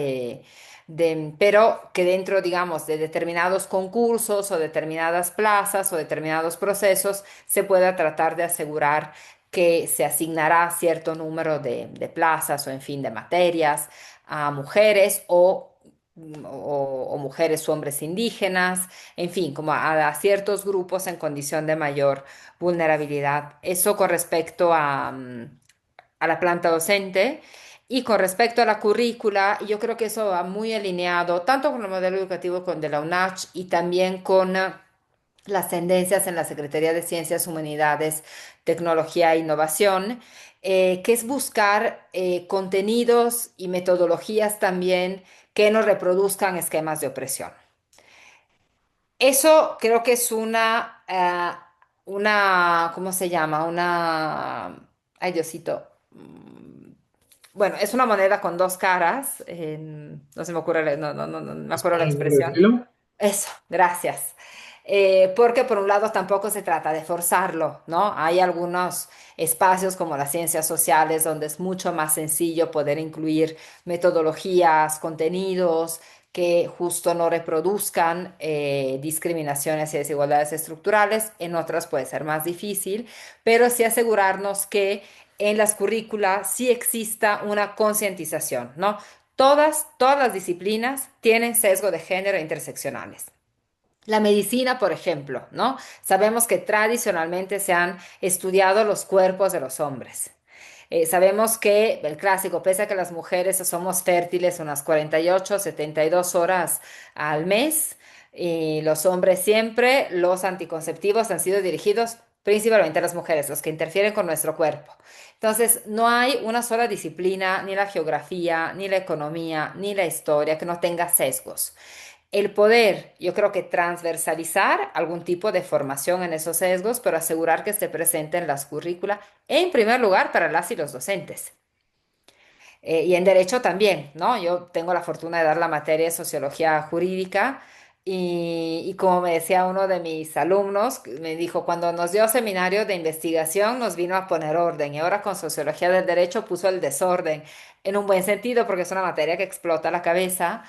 pero que dentro, digamos, de determinados concursos o determinadas plazas o determinados procesos se pueda tratar de asegurar que se asignará cierto número de plazas o, en fin, de materias a mujeres o mujeres o hombres indígenas, en fin, como a ciertos grupos en condición de mayor vulnerabilidad. Eso con respecto a la planta docente. Y con respecto a la currícula, yo creo que eso va muy alineado tanto con el modelo educativo de la UNACH y también con las tendencias en la Secretaría de Ciencias, Humanidades, Tecnología e Innovación, que es buscar contenidos y metodologías también que no reproduzcan esquemas de opresión. Eso creo que es ¿cómo se llama? Ay, Diosito. Bueno, es una moneda con dos caras. No se me ocurre, no me acuerdo la Espada de doble expresión. filo. Eso, gracias. Porque por un lado tampoco se trata de forzarlo, ¿no? Hay algunos espacios como las ciencias sociales donde es mucho más sencillo poder incluir metodologías, contenidos que justo no reproduzcan discriminaciones y desigualdades estructurales. En otras puede ser más difícil, pero sí asegurarnos que en las currículas sí exista una concientización, ¿no? Todas las disciplinas tienen sesgo de género interseccionales. La medicina, por ejemplo, ¿no? Sabemos que tradicionalmente se han estudiado los cuerpos de los hombres. Sabemos que el clásico, pese a que las mujeres somos fértiles unas 48, 72 horas al mes, Y los hombres siempre, los anticonceptivos han sido dirigidos principalmente a las mujeres, los que interfieren con nuestro cuerpo. Entonces, no hay una sola disciplina, ni la geografía, ni la economía, ni la historia, que no tenga sesgos. El poder, yo creo que transversalizar algún tipo de formación en esos sesgos, pero asegurar que esté presente en las currículas, en primer lugar para las y los docentes. Y en derecho también, ¿no? Yo tengo la fortuna de dar la materia de sociología jurídica y como me decía uno de mis alumnos, me dijo, cuando nos dio seminario de investigación nos vino a poner orden y ahora con sociología del derecho puso el desorden, en un buen sentido porque es una materia que explota la cabeza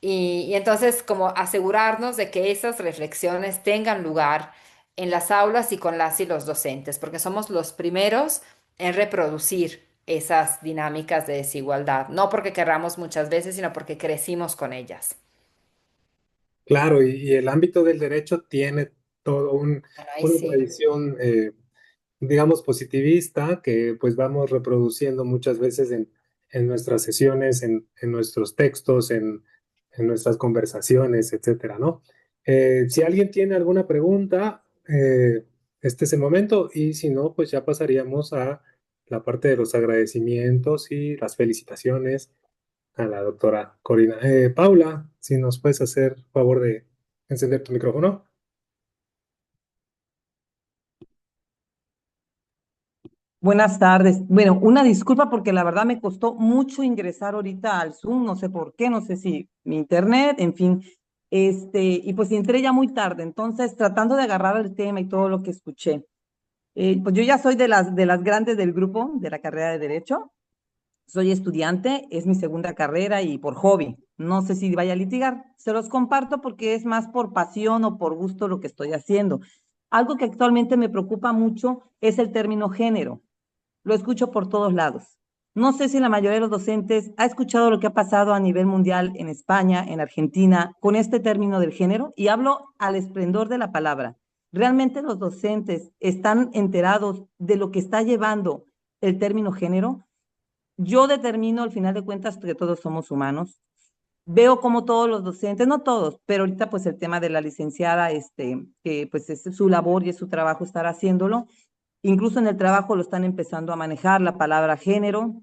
y entonces como asegurarnos de que esas reflexiones tengan lugar en las aulas y con las y los docentes, porque somos los primeros en reproducir esas dinámicas de desigualdad, no porque querramos muchas veces, sino porque crecimos con ellas. Claro, y el ámbito del derecho tiene todo Bueno, ahí una sí. tradición, digamos, positivista que pues vamos reproduciendo muchas veces en nuestras sesiones, en nuestros textos, en nuestras conversaciones, etcétera, ¿no? Si alguien tiene alguna pregunta, este es el momento y si no, pues ya pasaríamos a la parte de los agradecimientos y las felicitaciones a la doctora Corina. Paula, si nos puedes hacer favor de encender tu micrófono. Buenas tardes. Bueno, una disculpa porque la verdad me costó mucho ingresar ahorita al Zoom, no sé por qué, no sé si mi internet, en fin, y pues entré ya muy tarde, entonces tratando de agarrar el tema y todo lo que escuché. Pues yo ya soy de las grandes del grupo de la carrera de Derecho, soy estudiante, es mi segunda carrera y por hobby. No sé si vaya a litigar, se los comparto porque es más por pasión o por gusto lo que estoy haciendo. Algo que actualmente me preocupa mucho es el término género. Lo escucho por todos lados. No sé si la mayoría de los docentes ha escuchado lo que ha pasado a nivel mundial en España, en Argentina, con este término del género, y hablo al esplendor de la palabra. ¿Realmente los docentes están enterados de lo que está llevando el término género? Yo determino, al final de cuentas, que todos somos humanos. Veo como todos los docentes, no todos, pero ahorita pues el tema de la licenciada, que pues es su labor y es su trabajo estar haciéndolo. Incluso en el trabajo lo están empezando a manejar la palabra género.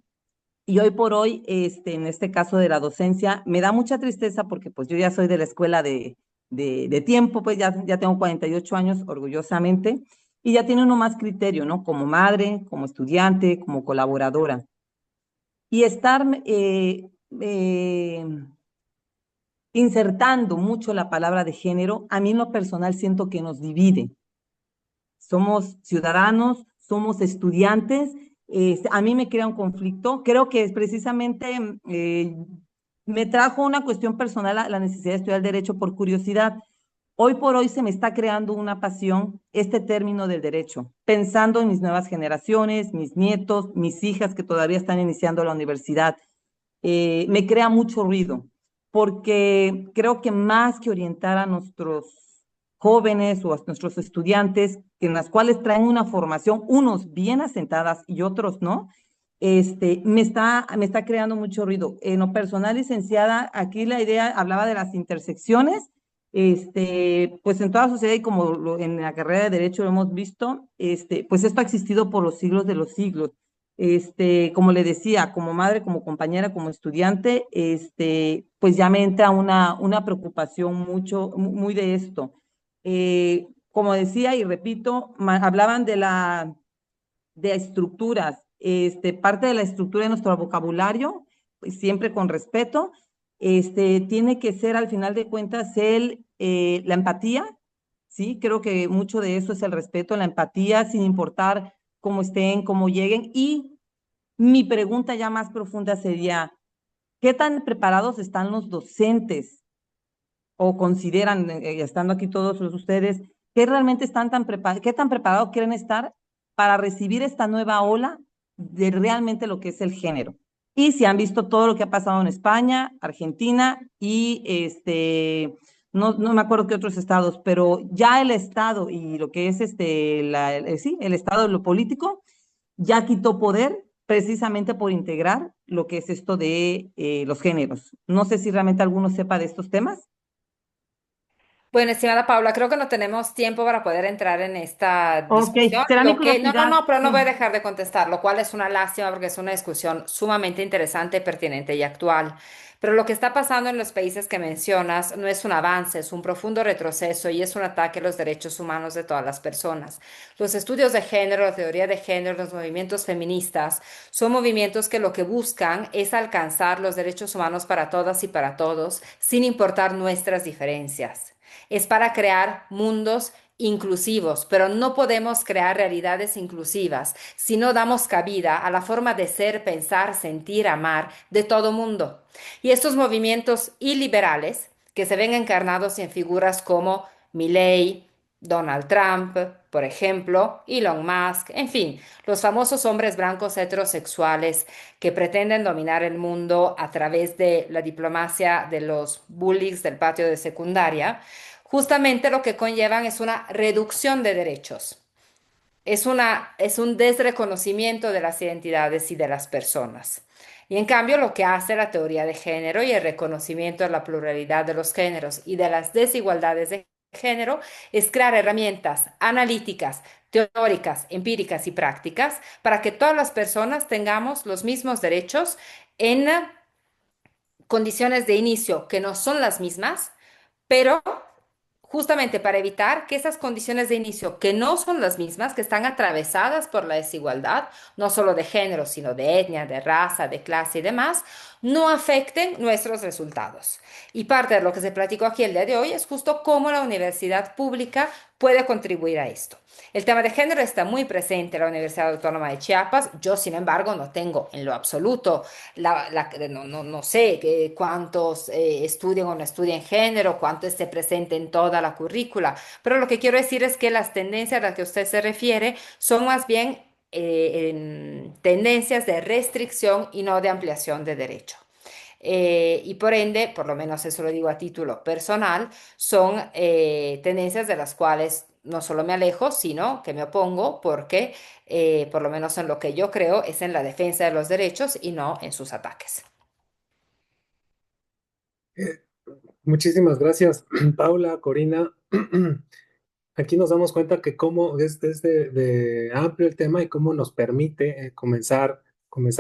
Y hoy por hoy, en este caso de la docencia, me da mucha tristeza porque pues yo ya soy de la escuela de tiempo, pues ya tengo 48 años, orgullosamente, y ya tiene uno más criterio, ¿no? Como madre, como estudiante, como colaboradora. Y estar insertando mucho la palabra de género, a mí en lo personal siento que nos divide. Somos ciudadanos, somos estudiantes, a mí me crea un conflicto. Creo que es precisamente me trajo una cuestión personal la necesidad de estudiar derecho por curiosidad. Hoy por hoy se me está creando una pasión este término del derecho, pensando en mis nuevas generaciones, mis nietos, mis hijas que todavía están iniciando la universidad. Me crea mucho ruido, porque creo que más que orientar a nuestros jóvenes o a nuestros estudiantes, en las cuales traen una formación, unos bien asentadas y otros no, me está creando mucho ruido. En lo personal, licenciada, aquí la idea hablaba de las intersecciones, pues en toda sociedad y como en la carrera de Derecho lo hemos visto, pues esto ha existido por los siglos de los siglos. Como le decía, como madre, como compañera, como estudiante, pues ya me entra una preocupación muy de esto. Como decía y repito, hablaban de estructuras, parte de la estructura de nuestro vocabulario, pues siempre con respeto, tiene que ser al final de cuentas la empatía, ¿sí? Creo que mucho de eso es el respeto, la empatía, sin importar cómo estén, cómo lleguen. Y mi pregunta ya más profunda sería, ¿qué tan preparados están los docentes o consideran, estando aquí todos ustedes, que realmente están qué tan preparados quieren estar para recibir esta nueva ola de realmente lo que es el género? Y si han visto todo lo que ha pasado en España, Argentina y no me acuerdo qué otros estados, pero ya el estado y lo que es sí, el estado de lo político ya quitó poder precisamente por integrar lo que es esto de los géneros. No sé si realmente alguno sepa de estos temas. Bueno, estimada Paula, creo que no tenemos tiempo para poder entrar en esta Ok, discusión. será mi No, curiosidad. pero no voy a Sí. dejar de contestar, lo cual es una lástima porque es una discusión sumamente interesante, pertinente y actual. Pero lo que está pasando en los países que mencionas no es un avance, es un profundo retroceso y es un ataque a los derechos humanos de todas las personas. Los estudios de género, la teoría de género, los movimientos feministas son movimientos que lo que buscan es alcanzar los derechos humanos para todas y para todos, sin importar nuestras diferencias. Es para crear mundos inclusivos, pero no podemos crear realidades inclusivas si no damos cabida a la forma de ser, pensar, sentir, amar de todo mundo. Y estos movimientos iliberales, que se ven encarnados en figuras como Milley, Donald Trump, por ejemplo, Elon Musk, en fin, los famosos hombres blancos heterosexuales que pretenden dominar el mundo a través de la diplomacia de los bullies del patio de secundaria, justamente lo que conllevan es una reducción de derechos. Es un desreconocimiento de las identidades y de las personas. Y en cambio, lo que hace la teoría de género y el reconocimiento de la pluralidad de los géneros y de las desigualdades de género es crear herramientas analíticas, teóricas, empíricas y prácticas para que todas las personas tengamos los mismos derechos en condiciones de inicio que no son las mismas, pero justamente para evitar que esas condiciones de inicio, que no son las mismas, que están atravesadas por la desigualdad, no solo de género, sino de etnia, de raza, de clase y demás, no afecten nuestros resultados. Y parte de lo que se platicó aquí el día de hoy es justo cómo la universidad pública puede contribuir a esto. El tema de género está muy presente en la Universidad Autónoma de Chiapas. Yo, sin embargo, no tengo en lo absoluto, no sé cuántos estudian o no estudian género, cuánto esté presente en toda la currícula, pero lo que quiero decir es que las tendencias a las que usted se refiere son más bien tendencias de restricción y no de ampliación de derecho. Y por ende, por lo menos eso lo digo a título personal, son tendencias de las cuales no solo me alejo, sino que me opongo porque, por lo menos en lo que yo creo, es en la defensa de los derechos y no en sus ataques. Eh, Muchísimas gracias, Paula, Corina. Aquí nos damos cuenta que cómo es de amplio el tema y cómo nos permite comenzar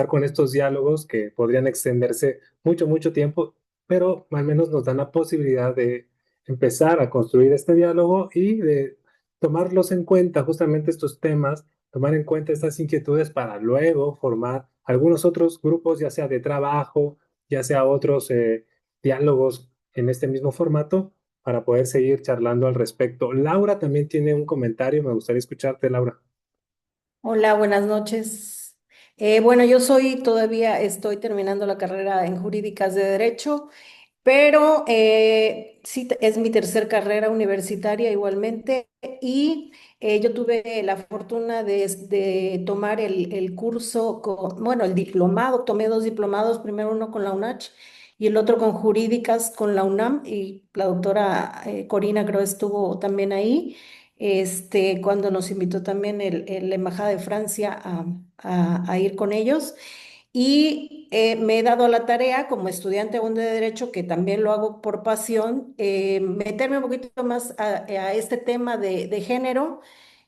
con estos diálogos que podrían extenderse mucho, mucho tiempo, pero al menos nos dan la posibilidad de empezar a construir este diálogo y de tomarlos en cuenta, justamente estos temas, tomar en cuenta estas inquietudes para luego formar algunos otros grupos, ya sea de trabajo, ya sea otros diálogos en este mismo formato para poder seguir charlando al respecto. Laura también tiene un comentario, me gustaría escucharte, Laura. Hola, buenas noches. Bueno, yo todavía estoy terminando la carrera en jurídicas de derecho, pero sí, es mi tercer carrera universitaria igualmente y yo tuve la fortuna de tomar el curso, bueno, el diplomado, tomé dos diplomados, primero uno con la UNACH y el otro con jurídicas con la UNAM y la doctora Corina creo estuvo también ahí. Cuando nos invitó también la Embajada de Francia a ir con ellos. Y me he dado a la tarea, como estudiante aún de Derecho, que también lo hago por pasión, meterme un poquito más a este tema de género.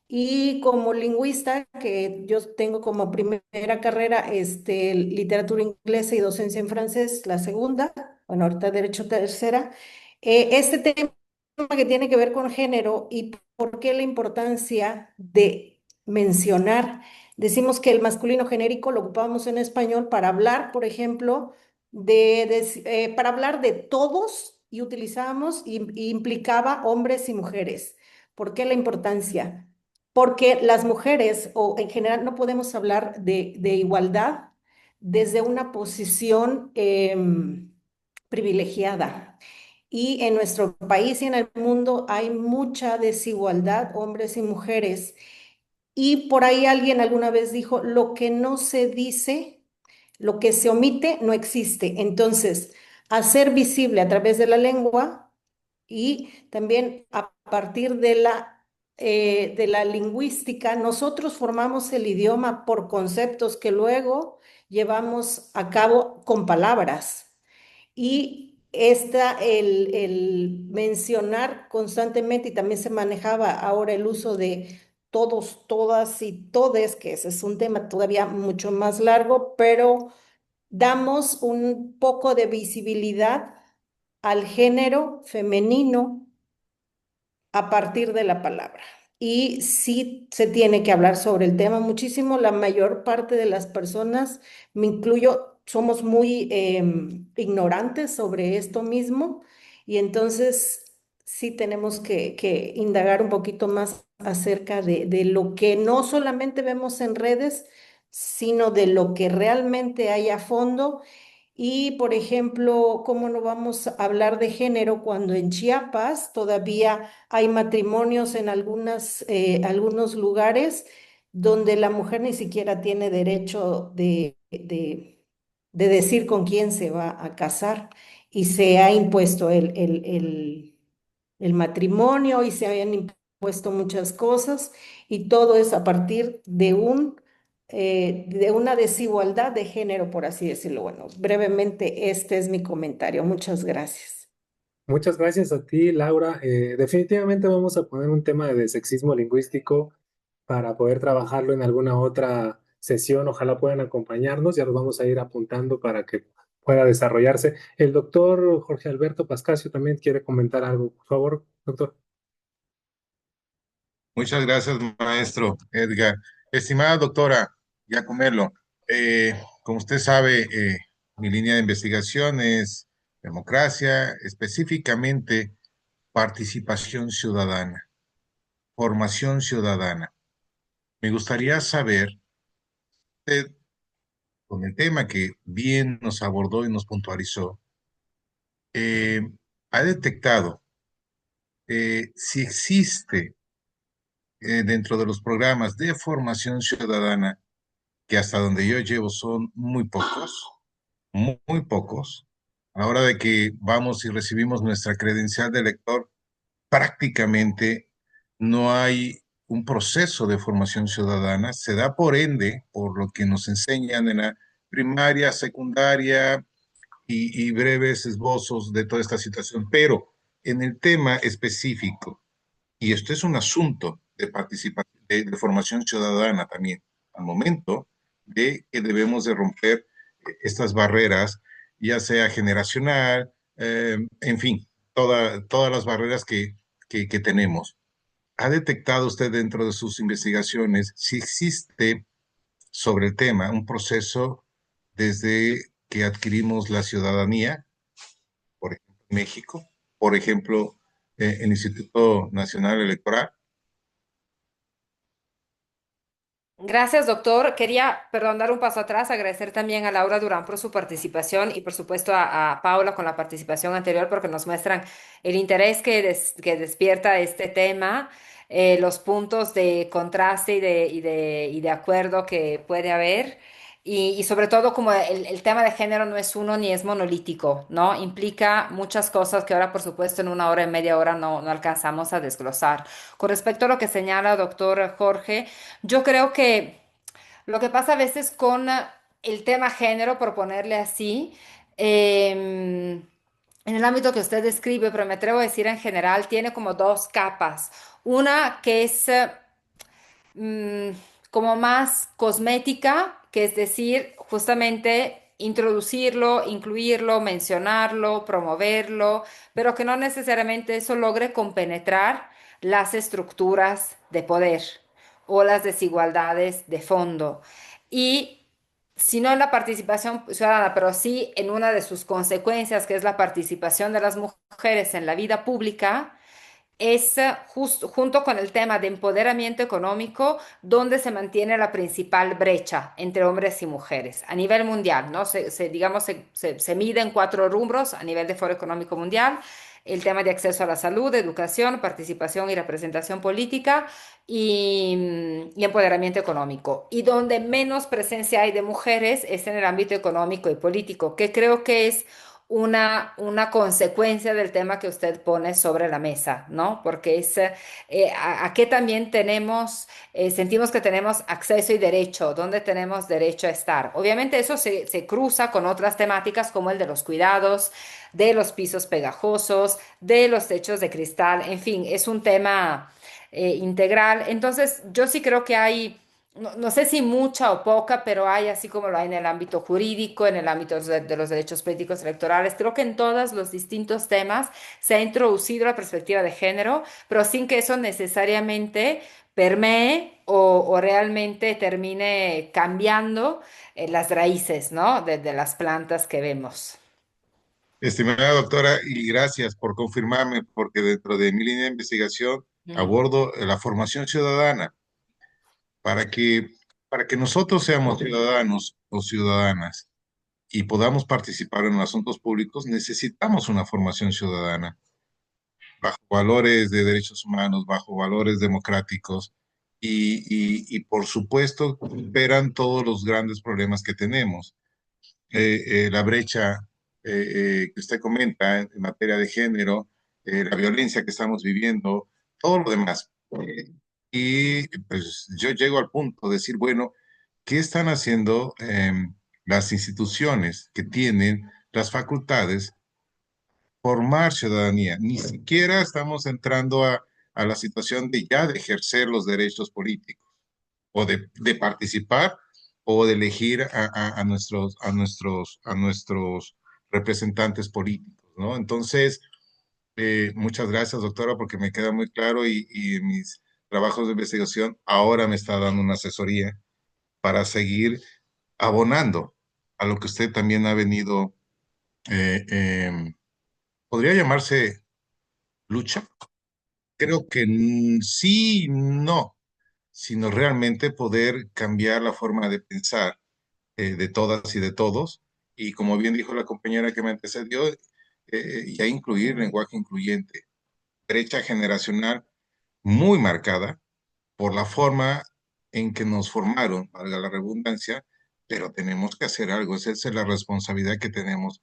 Y como lingüista, que yo tengo como primera carrera literatura inglesa y docencia en francés, la segunda, bueno, ahorita Derecho tercera, este tema que tiene que ver con género y por qué la importancia de mencionar. Decimos que el masculino genérico lo ocupamos en español para hablar, por ejemplo, para hablar de todos y utilizábamos y implicaba hombres y mujeres. ¿Por qué la importancia? Porque las mujeres, o en general, no podemos hablar de igualdad desde una posición privilegiada. Y en nuestro país y en el mundo hay mucha desigualdad, hombres y mujeres. Y por ahí alguien alguna vez dijo, lo que no se dice, lo que se omite, no existe. Entonces, hacer visible a través de la lengua y también a partir de la lingüística, nosotros formamos el idioma por conceptos que luego llevamos a cabo con palabras. Y el mencionar constantemente, y también se manejaba ahora el uso de todos, todas y todes, que ese es un tema todavía mucho más largo, pero damos un poco de visibilidad al género femenino a partir de la palabra. Y sí se tiene que hablar sobre el tema muchísimo. La mayor parte de las personas, me incluyo, somos muy ignorantes sobre esto mismo y entonces sí tenemos que indagar un poquito más acerca de lo que no solamente vemos en redes, sino de lo que realmente hay a fondo. Y, por ejemplo, ¿cómo no vamos a hablar de género cuando en Chiapas todavía hay matrimonios en algunos lugares donde la mujer ni siquiera tiene derecho de decir con quién se va a casar y se ha impuesto el matrimonio y se habían impuesto muchas cosas y todo es a partir de una desigualdad de género, por así decirlo? Bueno, brevemente, este es mi comentario. Muchas gracias. Muchas gracias a ti, Laura. Definitivamente vamos a poner un tema de sexismo lingüístico para poder trabajarlo en alguna otra sesión. Ojalá puedan acompañarnos, ya los vamos a ir apuntando para que pueda desarrollarse. El doctor Jorge Alberto Pascasio también quiere comentar algo. Por favor, doctor. Muchas gracias, maestro Edgar. Estimada doctora Giacomello, como usted sabe, mi línea de investigación es democracia, específicamente participación ciudadana, formación ciudadana. Me gustaría saber, usted, con el tema que bien nos abordó y nos puntualizó, eh, ha detectado si existe dentro de los programas de formación ciudadana, que hasta donde yo llevo son muy pocos, a la hora de que vamos y recibimos nuestra credencial de lector, prácticamente no hay un proceso de formación ciudadana, se da por ende, por lo que nos enseñan en la primaria, secundaria y breves esbozos de toda esta situación, pero en el tema específico, y esto es un asunto de participación, de formación ciudadana también, al momento de que debemos de romper estas barreras, ya sea generacional, en fin, todas las barreras que tenemos. ¿Ha detectado usted dentro de sus investigaciones si existe sobre el tema un proceso desde que adquirimos la ciudadanía, por ejemplo, en México, por ejemplo, el Instituto Nacional Electoral? Gracias, doctor. Quería, perdón, dar un paso atrás, agradecer también a Laura Durán por su participación y por supuesto a Paula con la participación anterior porque nos muestran el interés que despierta este tema, los puntos de contraste y de acuerdo que puede haber y sobre todo como el tema de género no es uno ni es monolítico, ¿no? Implica muchas cosas que ahora por supuesto en una hora, en media hora no alcanzamos a desglosar. Con respecto a lo que señala doctor Jorge, yo creo que lo que pasa a veces con el tema género, por ponerle así, en el ámbito que usted describe, pero me atrevo a decir en general, tiene como dos capas. Una que es mm, como más cosmética, que es decir, justamente introducirlo, incluirlo, mencionarlo, promoverlo, pero que no necesariamente eso logre compenetrar las estructuras de poder o las desigualdades de fondo. Y si no en la participación ciudadana, pero sí en una de sus consecuencias, que es la participación de las mujeres en la vida pública, es justo junto con el tema de empoderamiento económico donde se mantiene la principal brecha entre hombres y mujeres a nivel mundial, ¿no? Digamos, se mide en cuatro rubros a nivel de Foro Económico Mundial: el tema de acceso a la salud, educación, participación y representación política y empoderamiento económico. Y donde menos presencia hay de mujeres es en el ámbito económico y político, que creo que es una consecuencia del tema que usted pone sobre la mesa, ¿no? Porque es a qué también tenemos, sentimos que tenemos acceso y derecho, dónde tenemos derecho a estar. Obviamente eso se cruza con otras temáticas como el de los cuidados, de los pisos pegajosos, de los techos de cristal, en fin, es un tema integral. Entonces, yo sí creo que hay, no sé si mucha o poca, pero hay así como lo hay en el ámbito jurídico, en el ámbito de los derechos políticos electorales. Creo que en todos los distintos temas se ha introducido la perspectiva de género, pero sin que eso necesariamente permee o realmente termine cambiando las raíces, ¿no? De las plantas que vemos. Estimada doctora, y gracias por confirmarme, porque dentro de mi línea de investigación Mm. abordo la formación ciudadana para que, para que nosotros seamos ciudadanos o ciudadanas y podamos participar en los asuntos públicos, necesitamos una formación ciudadana bajo valores de derechos humanos, bajo valores democráticos y por supuesto, verán todos los grandes problemas que tenemos. La brecha que usted comenta en materia de género, la violencia que estamos viviendo, todo lo demás. Y pues yo llego al punto de decir, bueno, ¿qué están haciendo las instituciones que tienen las facultades formar ciudadanía? Ni siquiera estamos entrando a la situación de ya de ejercer los derechos políticos o de participar o de elegir a nuestros representantes políticos, ¿no? Entonces, muchas gracias, doctora, porque me queda muy claro y en mis trabajos de investigación ahora me está dando una asesoría para seguir abonando a lo que usted también ha venido, eh, em, podría llamarse lucha. Creo que sí, no, sino realmente poder cambiar la forma de pensar de todas y de todos. Y como bien dijo la compañera que me antecedió, ya incluir lenguaje incluyente, brecha generacional muy marcada por la forma en que nos formaron, valga la redundancia, pero tenemos que hacer algo. Esa es la responsabilidad que tenemos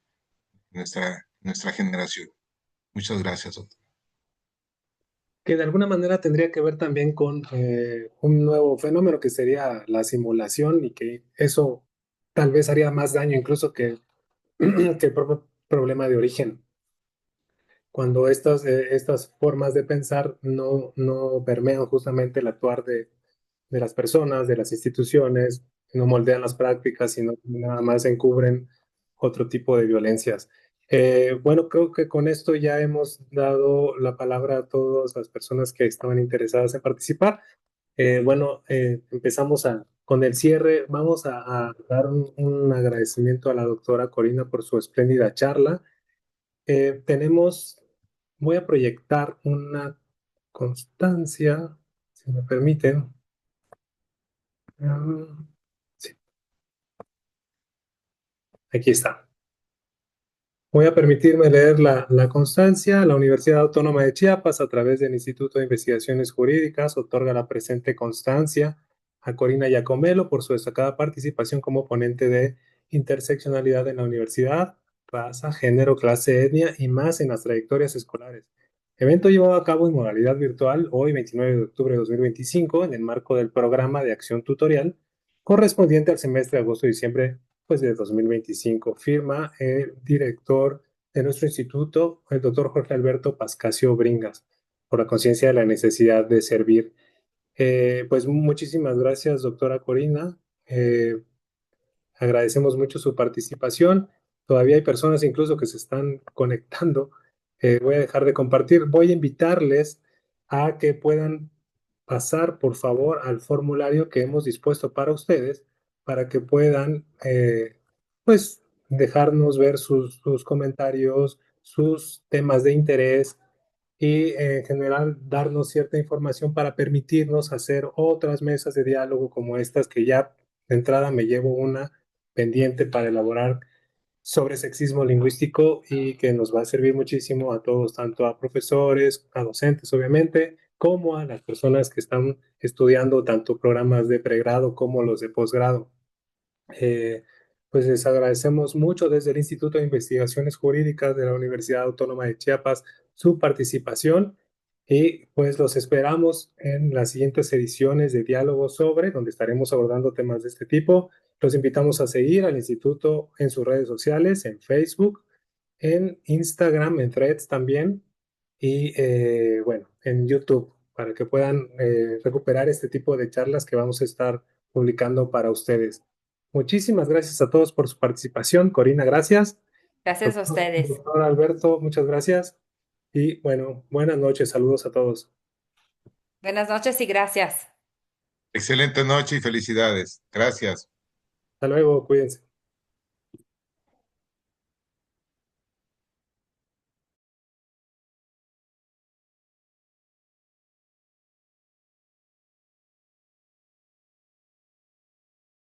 en nuestra generación. Muchas gracias, doctor. Que de alguna manera tendría que ver también con un nuevo fenómeno que sería la simulación y que eso tal vez haría más daño incluso que, que el propio problema de origen. Cuando estas formas de pensar no permean justamente el actuar de las personas, de las instituciones, no moldean las prácticas, sino que nada más encubren otro tipo de violencias. Bueno, creo que con esto ya hemos dado la palabra a todas las personas que estaban interesadas en participar. Bueno, empezamos con el cierre. Vamos a dar un agradecimiento a la doctora Corina por su espléndida charla. Voy a proyectar una constancia, si me permiten. Ah, sí, aquí está. Voy a permitirme leer la constancia. La Universidad Autónoma de Chiapas, a través del Instituto de Investigaciones Jurídicas, otorga la presente constancia a Corina Giacomelo por su destacada participación como ponente de interseccionalidad en la universidad, raza, género, clase, etnia y más en las trayectorias escolares. Evento llevado a cabo en modalidad virtual hoy, 29 de octubre de 2025, en el marco del programa de acción tutorial correspondiente al semestre de agosto-diciembre pues, de 2025. Firma el director de nuestro instituto, el doctor Jorge Alberto Pascasio Bringas, por la conciencia de la necesidad de servir. Pues muchísimas gracias, doctora Corina. Agradecemos mucho su participación. Todavía hay personas incluso que se están conectando. Voy a dejar de compartir. Voy a invitarles a que puedan pasar, por favor, al formulario que hemos dispuesto para ustedes, para que puedan, pues, dejarnos ver sus comentarios, sus temas de interés y, en general, darnos cierta información para permitirnos hacer otras mesas de diálogo como estas que ya de entrada me llevo una pendiente para elaborar sobre sexismo lingüístico y que nos va a servir muchísimo a todos, tanto a profesores, a docentes, obviamente, como a las personas que están estudiando tanto programas de pregrado como los de posgrado. Eh, pues les agradecemos mucho desde el Instituto de Investigaciones Jurídicas de la Universidad Autónoma de Chiapas su participación y pues los esperamos en las siguientes ediciones de Diálogo Sobre, donde estaremos abordando temas de este tipo. Los invitamos a seguir al instituto en sus redes sociales, en Facebook, en Instagram, en Threads también y bueno, en YouTube, para que puedan recuperar este tipo de charlas que vamos a estar publicando para ustedes. Muchísimas gracias a todos por su participación. Corina, gracias. Gracias a ustedes. Doctor Alberto, muchas gracias. Y bueno, buenas noches, saludos a todos. Buenas noches y gracias. Excelente noche y felicidades. Gracias. Hasta luego, cuídense.